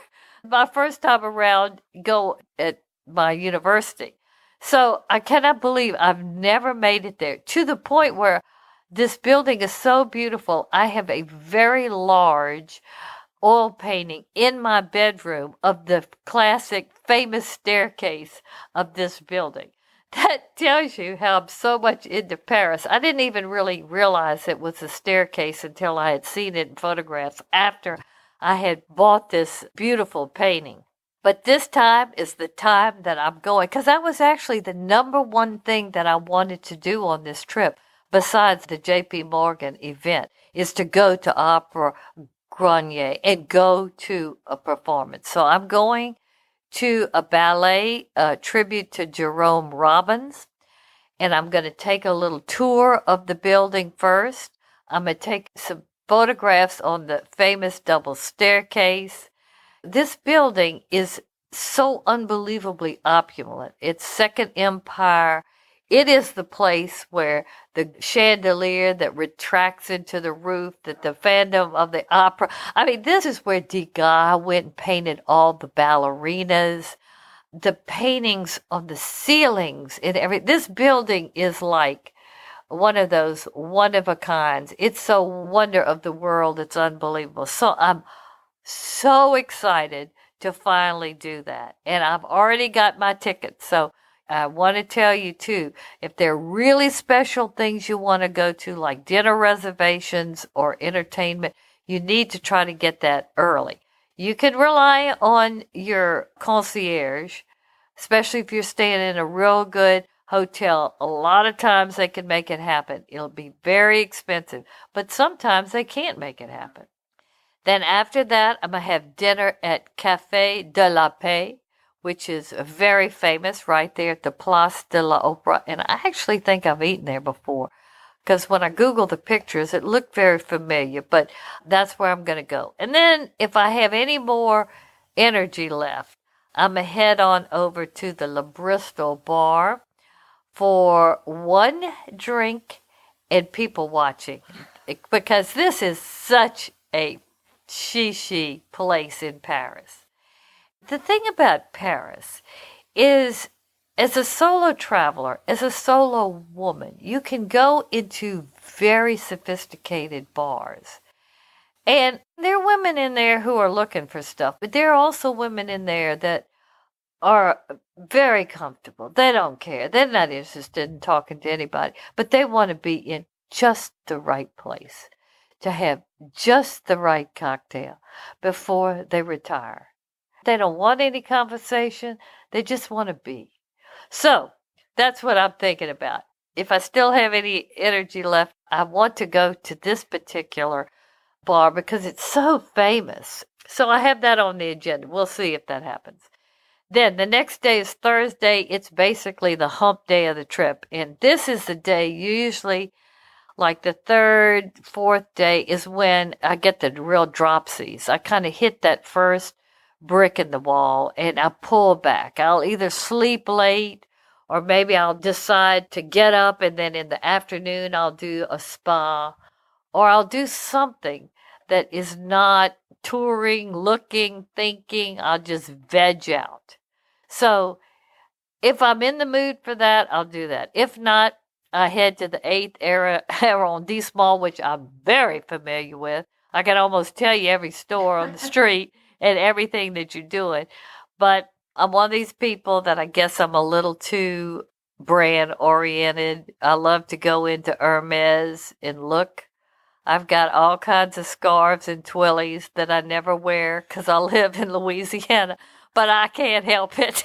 my first time around go at my university. So I cannot believe I've never made it there, to the point where this building is so beautiful. I have a very large oil painting in my bedroom of the classic famous staircase of this building. That tells you how I'm so much into Paris. I didn't even really realize it was a staircase until I had seen it in photographs after I had bought this beautiful painting. But this time is the time that I'm going, because that was actually the number one thing that I wanted to do on this trip, besides the JP Morgan event, is to go to Opera Garnier and go to a performance. So I'm going to a ballet tribute to Jerome Robbins, and I'm going to take a little tour of the building first. I'm going to take some photographs on the famous double staircase. This building is so unbelievably opulent. It's Second Empire. It is the place where the chandelier that retracts into the roof, that the Phantom of the Opera. I mean, this is where Degas went and painted all the ballerinas. The paintings on the ceilings and everything. This building is like one of those one-of-a-kinds. It's so wonder of the world. It's unbelievable. So I'm so excited to finally do that. And I've already got my ticket. So I want to tell you, too, if there are really special things you want to go to, like dinner reservations or entertainment, You need to try to get that early. You can rely on your concierge, especially if you're staying in a real good hotel. A lot of times they can make it happen. It'll be very expensive, but sometimes they can't make it happen. Then after that, I'm going to have dinner at Café de la Paix, which is very famous right there at the Place de l'Opéra. And I actually think I've eaten there before, because when I Googled the pictures, it looked very familiar, but that's where I'm going to go. And then if I have any more energy left, I'm going to head on over to the Le Bristol bar for one drink and people watching, because this is such a chic place in Paris. The thing about Paris is, as a solo traveler, as a solo woman, you can go into very sophisticated bars. And there are women in there who are looking for stuff, but there are also women in there that are very comfortable. They don't care. They're not interested in talking to anybody, but they want to be in just the right place, to have just the right cocktail before they retire. They don't want any conversation. They just want to be. So that's what I'm thinking about. If I still have any energy left, I want to go to this particular bar because it's so famous. So I have that on the agenda. We'll see if that happens. Then the next day is Thursday. It's basically the hump day of the trip. And this is the day, usually like the third, fourth day is when I get the real dropsies. I kind of hit that first brick in the wall and I pull back. I'll either sleep late or maybe I'll decide to get up and then in the afternoon I'll do a spa, or I'll do something that is not touring, looking, thinking. I'll just veg out. So if I'm in the mood for that, I'll do that. If not, I head to the 8th arrondissement, which I'm very familiar with. I can almost tell you every store on the street and everything that you're doing. But I'm one of these people that I guess I'm a little too brand oriented. I love to go into Hermes and look. I've got all kinds of scarves and twillies that I never wear because I live in Louisiana, but I can't help it.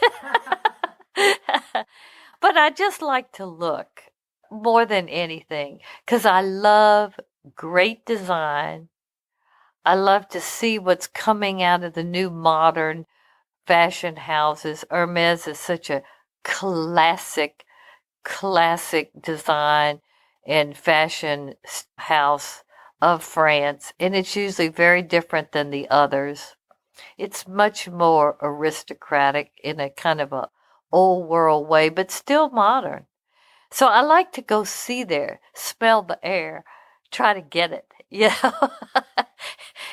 But I just like to look more than anything because I love great design. I love to see what's coming out of the new modern fashion houses. Hermes is such a classic design and fashion house of France, and it's usually very different than the others. It's much more aristocratic in a kind of a old world way, but still modern. So I like to go see there, smell the air, try to get it,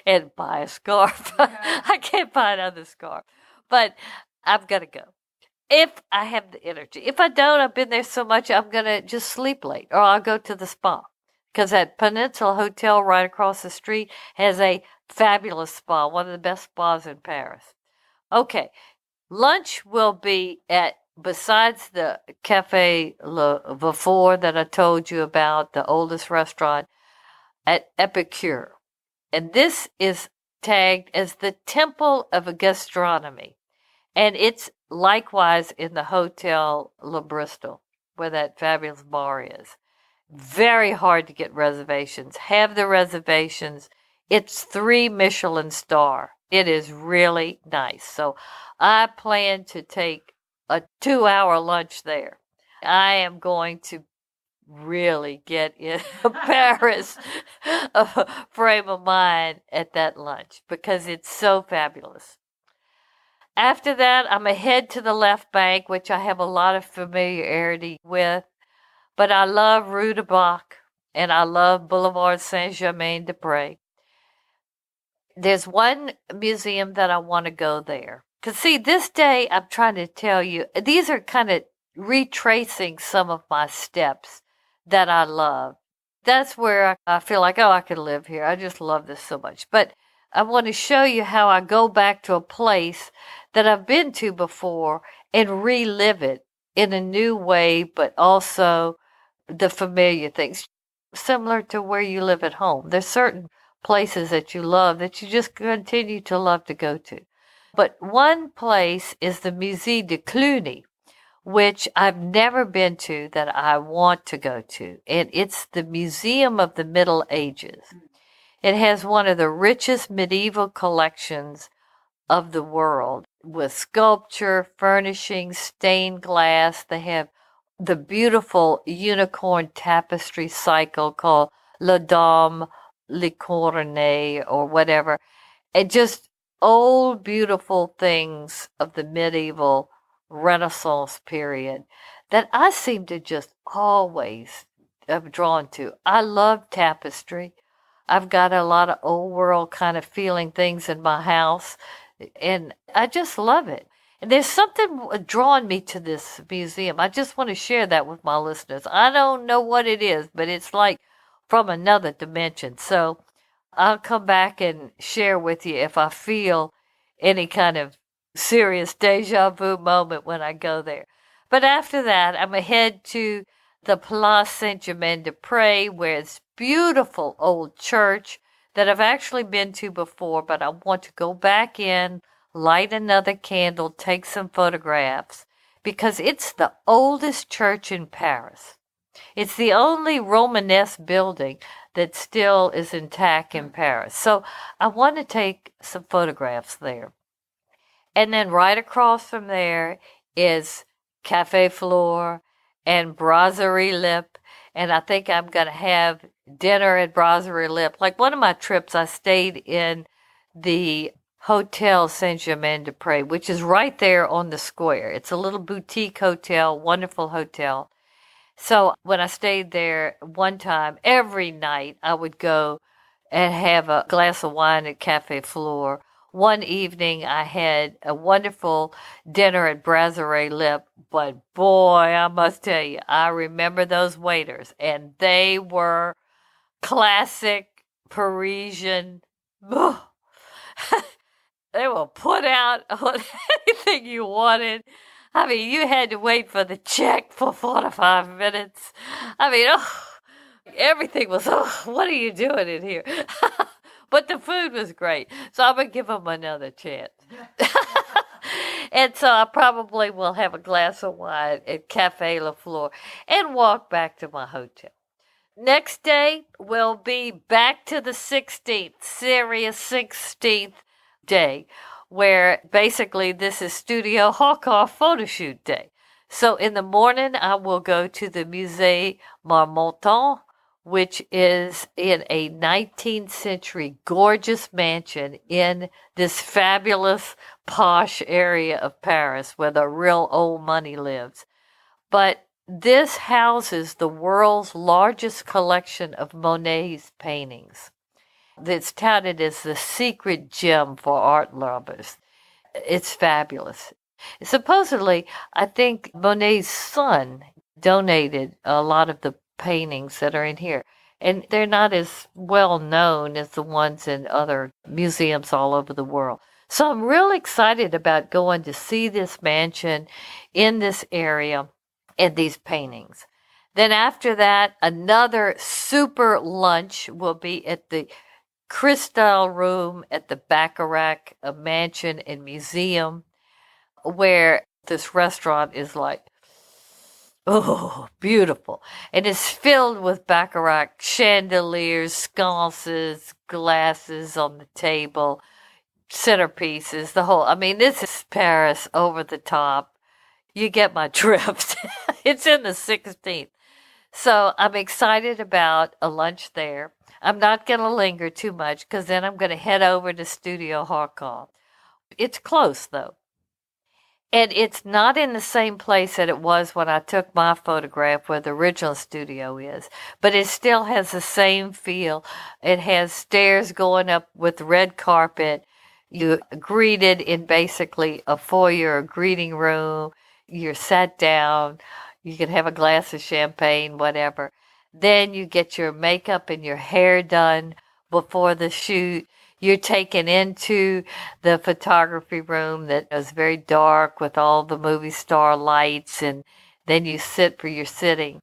and buy a scarf. Yeah. I can't buy another scarf, but I've got to go. If I have the energy. If I don't, I've been there so much, I'm going to just sleep late, or I'll go to the spa. Because that Peninsula Hotel right across the street has a fabulous spa, one of the best spas in Paris. Okay, lunch will be besides the Café Le Vaufour that I told you about, the oldest restaurant, at Epicure. And this is tagged as the Temple of Gastronomy. And it's likewise in the Hotel Le Bristol, where that fabulous bar is. Very hard to get reservations. Have the reservations. It's 3 Michelin star. It is really nice. So I plan to take a 2-hour lunch there. I am going to really get in a Paris frame of mind at that lunch because it's so fabulous. After that, I'm going to head to the left bank, which I have a lot of familiarity with. But I love Rue de Bac, and I love Boulevard Saint-Germain-des-Prés. There's one museum that I want to go there. Because, see, this day I'm trying to tell you, these are kind of retracing some of my steps that I love. That's where I feel like, I could live here. I just love this so much. But I want to show you how I go back to a place that I've been to before and relive it in a new way, but also the familiar things, similar to where you live at home. There's certain places that you love that you just continue to love to go to. But one place is the Musée de Cluny, which I've never been to that I want to go to. And it's the Museum of the Middle Ages. It has one of the richest medieval collections of the world with sculpture, furnishings, stained glass. They have the beautiful unicorn tapestry cycle called La Dame Licorne or whatever. And just old, beautiful things of the medieval Renaissance period that I seem to just always have drawn to. I love tapestry. I've got a lot of old world kind of feeling things in my house, and I just love it. And there's something drawing me to this museum. I just want to share that with my listeners. I don't know what it is, but it's like from another dimension. So I'll come back and share with you if I feel any kind of serious deja vu moment when I go there. But after that, I'm ahead to the Place Saint-Germain-des-Prés, where it's beautiful old church that I've actually been to before, but I want to go back in, light another candle, take some photographs, because it's the oldest church in Paris. It's the only Romanesque building that still is intact in Paris. So I want to take some photographs there. And then right across from there is Café Flore and Brasserie Lip. And I think I'm going to have dinner at Brasserie Lip. Like one of my trips, I stayed in the Hotel Saint-Germain-des-Prés, which is right there on the square. It's a little boutique hotel, wonderful hotel. So when I stayed there one time, every night I would go and have a glass of wine at Café Flore. One evening I had a wonderful dinner at Brasserie Lip, but boy, I must tell you, I remember those waiters, and they were classic Parisian. They will put out on anything you wanted. I mean, you had to wait for the check for 45 minutes. I mean, everything was, what are you doing in here? But the food was great, so I'm going to give them another chance. And so I probably will have a glass of wine at Café La Flore and walk back to my hotel. Next day will be back to the 16th, serious 16th day, where basically this is Studio Hawkoff photo shoot day. So in the morning, I will go to the Musée Marmottan, which is in a 19th century gorgeous mansion in this fabulous posh area of Paris where the real old money lives. But this houses the world's largest collection of Monet's paintings. It's touted as the secret gem for art lovers. It's fabulous. Supposedly, I think Monet's son donated a lot of the paintings that are in here, and they're not as well known as the ones in other museums all over the world. So I'm really excited about going to see this mansion in this area and these paintings. Then after that, another super lunch will be at the Cristal Room at the Baccarat Mansion and Museum, where this restaurant is like, oh, beautiful. And it's filled with Baccarat chandeliers, sconces, glasses on the table, centerpieces, the whole. I mean, this is Paris over the top. You get my drift. It's in the 16th. So I'm excited about a lunch there. I'm not going to linger too much because then I'm going to head over to Studio Hawkoff. It's close, though. And it's not in the same place that it was when I took my photograph where the original studio is, but it still has the same feel. It has stairs going up with red carpet. You're greeted in basically a foyer, a greeting room. You're sat down. You can have a glass of champagne, whatever. Then you get your makeup and your hair done before the shoot. You're taken into the photography room that is very dark with all the movie star lights, and then you sit for your sitting.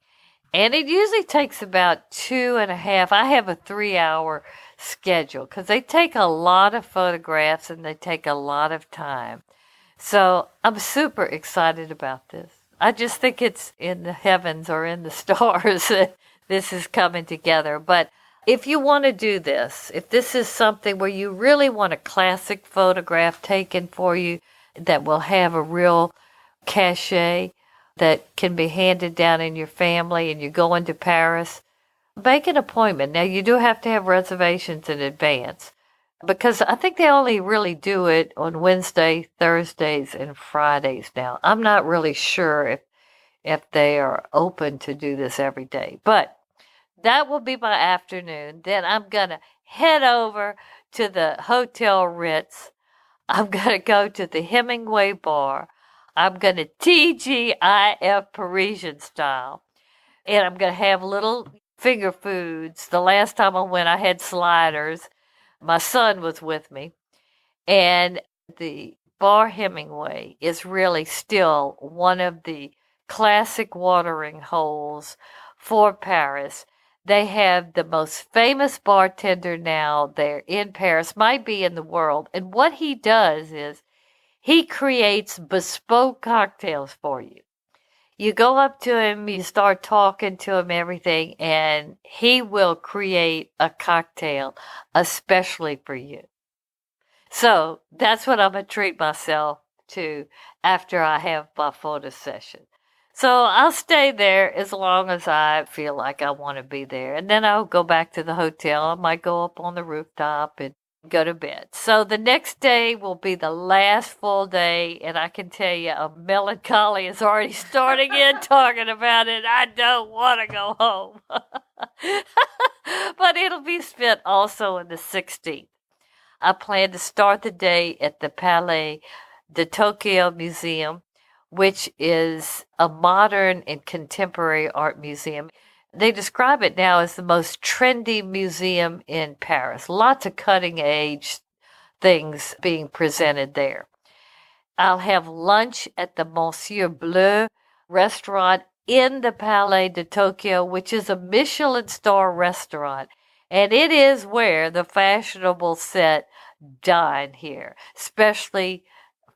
And it usually takes about 2.5. I have a 3-hour schedule because they take a lot of photographs and they take a lot of time. So I'm super excited about this. I just think it's in the heavens or in the stars that this is coming together. But if you want to do this, if this is something where you really want a classic photograph taken for you that will have a real cachet that can be handed down in your family and you're going to Paris, make an appointment. Now, you do have to have reservations in advance because I think they only really do it on Wednesday, Thursdays, and Fridays now. I'm not really sure if they are open to do this every day, but that will be my afternoon. Then I'm going to head over to the Hotel Ritz. I'm going to go to the Hemingway Bar. I'm going to TGIF Parisian style. And I'm going to have little finger foods. The last time I went, I had sliders. My son was with me. And the Bar Hemingway is really still one of the classic watering holes for Paris. They have the most famous bartender now there in Paris, might be in the world. And what he does is he creates bespoke cocktails for you. You go up to him, you start talking to him, everything, and he will create a cocktail especially for you. So that's what I'm going to treat myself to after I have my photo session. So I'll stay there as long as I feel like I want to be there. And then I'll go back to the hotel. I might go up on the rooftop and go to bed. So the next day will be the last full day, and I can tell you a melancholy is already starting in talking about it. I don't want to go home. But it'll be spent also on the 16th. I plan to start the day at the Palais de Tokyo Museum, which is a modern and contemporary art museum. They describe it now as the most trendy museum in Paris. Lots of cutting-edge things being presented there. I'll have lunch at the Monsieur Bleu restaurant in the Palais de Tokyo, which is a Michelin star restaurant. And it is where the fashionable set dine here, especially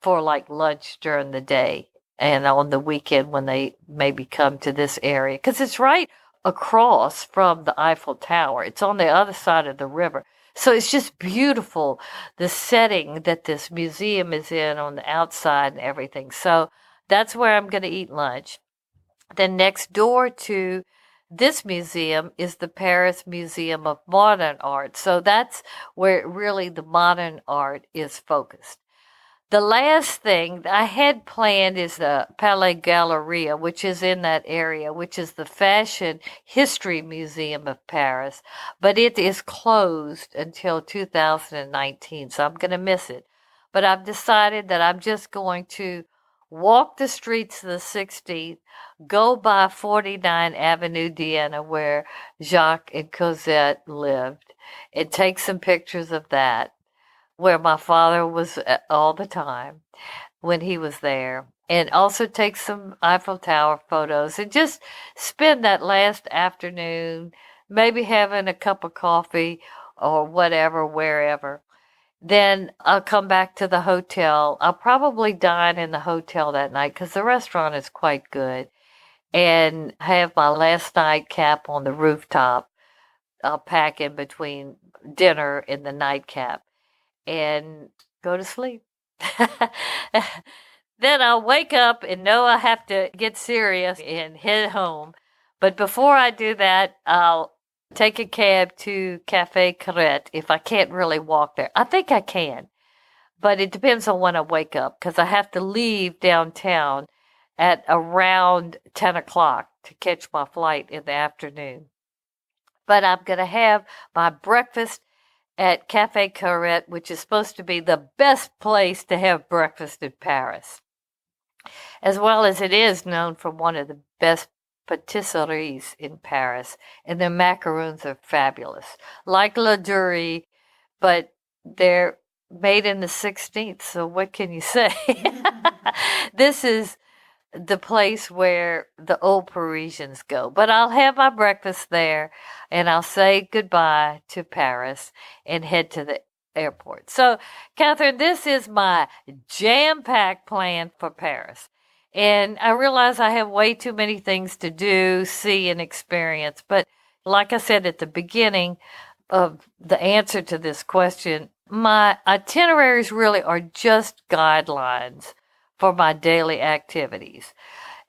for like lunch during the day and on the weekend when they maybe come to this area. Because it's right across from the Eiffel Tower. It's on the other side of the river. So it's just beautiful, the setting that this museum is in on the outside and everything. So that's where I'm going to eat lunch. Then next door to this museum is the Paris Museum of Modern Art. So that's where really the modern art is focused. The last thing I had planned is the Palais Galleria, which is in that area, which is the Fashion History Museum of Paris, but it is closed until 2019, so I'm going to miss it. But I've decided that I'm just going to walk the streets of the 16th, go by 49 Avenue d'Iéna, where Jacques and Cosette lived, and take some pictures of that, where my father was all the time when he was there, and also take some Eiffel Tower photos and just spend that last afternoon maybe having a cup of coffee or whatever, wherever. Then I'll come back to the hotel. I'll probably dine in the hotel that night because the restaurant is quite good, and have my last nightcap on the rooftop. I'll pack in between dinner and the nightcap and go to sleep. Then I'll wake up and know I have to get serious and head home. But before I do that, I'll take a cab to Café Carrette if I can't really walk there. I think I can, but it depends on when I wake up because I have to leave downtown at around 10 o'clock to catch my flight in the afternoon. But I'm going to have my breakfast at Café Carrette, which is supposed to be the best place to have breakfast in Paris, as well as it is known for one of the best patisseries in Paris, and their macaroons are fabulous, like La Durée, but they're made in the 16th, so what can you say? This is the place where the old Parisians go. But I'll have my breakfast there, and I'll say goodbye to Paris and head to the airport. So, Catherine, this is my jam-packed plan for Paris. And I realize I have way too many things to do, see, and experience. But like I said at the beginning of the answer to this question, my itineraries really are just guidelines for my daily activities.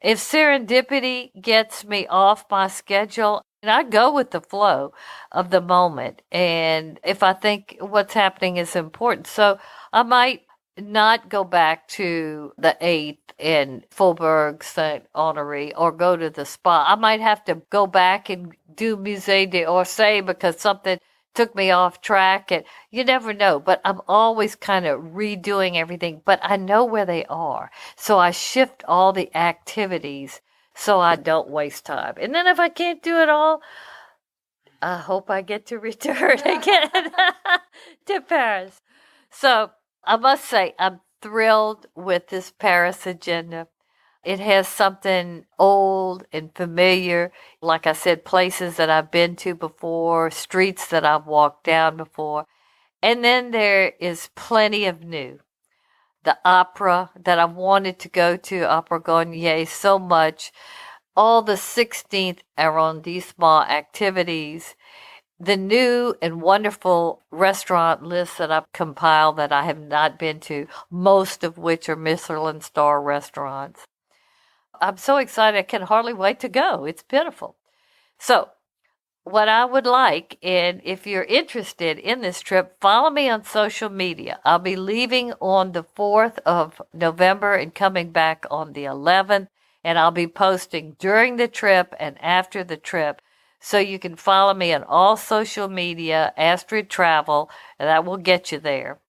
If serendipity gets me off my schedule, and I go with the flow of the moment, and if I think what's happening is important, so I might not go back to the 8th in Faubourg Saint-Honoré or go to the spa. I might have to go back and do Musée d'Orsay because something took me off track, and you never know. But I'm always kind of redoing everything, but I know where they are. So I shift all the activities so I don't waste time. And then if I can't do it all, I hope I get to return again to Paris. So I must say, I'm thrilled with this Paris agenda. It has something old and familiar. Like I said, places that I've been to before, streets that I've walked down before. And then there is plenty of new. The opera that I've wanted to go to, Opera Garnier, so much. All the 16th arrondissement activities. The new and wonderful restaurant lists that I've compiled that I have not been to, most of which are Michelin star restaurants. I'm so excited I can hardly wait to go. It's beautiful. So what I would like, and if you're interested in this trip, follow me on social media. I'll be leaving on the 4th of November and coming back on the 11th, and I'll be posting during the trip and after the trip. So you can follow me on all social media, Astrid Travel, and that will get you there.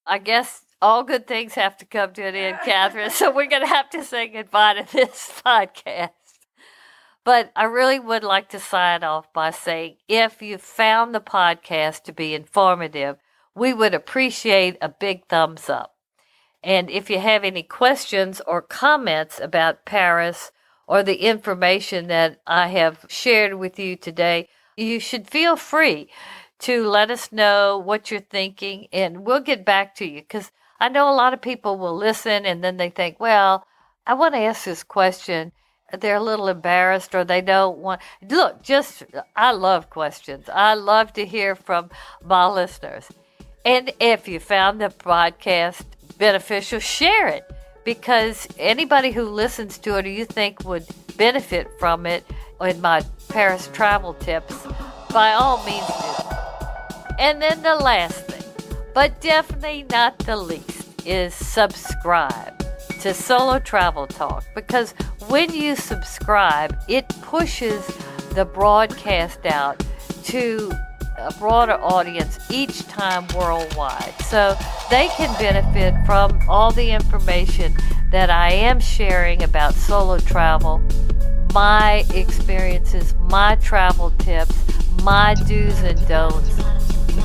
I guess all good things have to come to an end, Catherine, so we're going to have to say goodbye to this podcast. But I really would like to sign off by saying, if you found the podcast to be informative, we would appreciate a big thumbs up. And if you have any questions or comments about Paris or the information that I have shared with you today, you should feel free to let us know what you're thinking, and we'll get back to you, because I know a lot of people will listen and then they think, well, I want to ask this question. They're a little embarrassed or they don't want. Look, I love questions. I love to hear from my listeners. And if you found the podcast beneficial, share it, because anybody who listens to it or you think would benefit from it in my Paris travel tips, by all means do. And then the last thing, but definitely not the least, is subscribe to Solo Travel Talk, because when you subscribe, it pushes the broadcast out to a broader audience each time worldwide, so they can benefit from all the information that I am sharing about solo travel, my experiences, my travel tips, my do's and don'ts,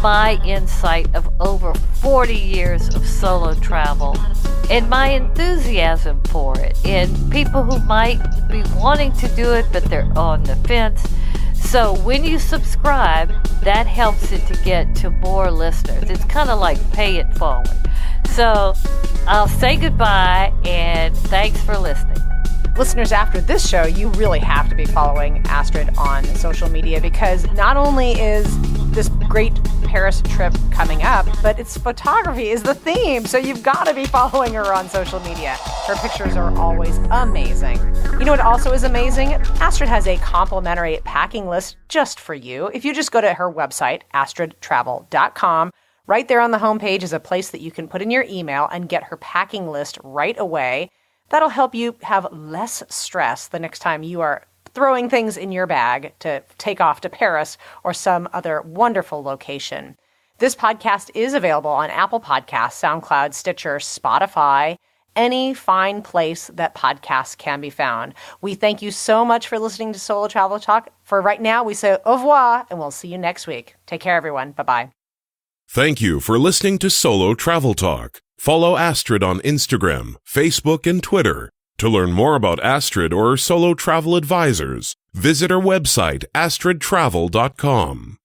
my insight of over 40 years of solo travel, and my enthusiasm for it, and people who might be wanting to do it but they're on the fence. So when you subscribe, that helps it to get to more listeners. It's kind of like pay it forward. So I'll say goodbye, and thanks for listening. Listeners, after this show, you really have to be following Astrid on social media, because not only is this great Paris trip coming up, but its photography is the theme. So you've got to be following her on social media. Her pictures are always amazing. You know what also is amazing? Astrid has a complimentary packing list just for you. If you just go to her website, astridtravel.com, right there on the homepage is a place that you can put in your email and get her packing list right away. That'll help you have less stress the next time you are throwing things in your bag to take off to Paris or some other wonderful location. This podcast is available on Apple Podcasts, SoundCloud, Stitcher, Spotify, any fine place that podcasts can be found. We thank you so much for listening to Solo Travel Talk. For right now, we say au revoir, and we'll see you next week. Take care, everyone. Bye-bye. Thank you for listening to Solo Travel Talk. Follow Astrid on Instagram, Facebook, and Twitter to To learn more about Astrid or Solo Travel Advisors, visit our website, astridtravel.com.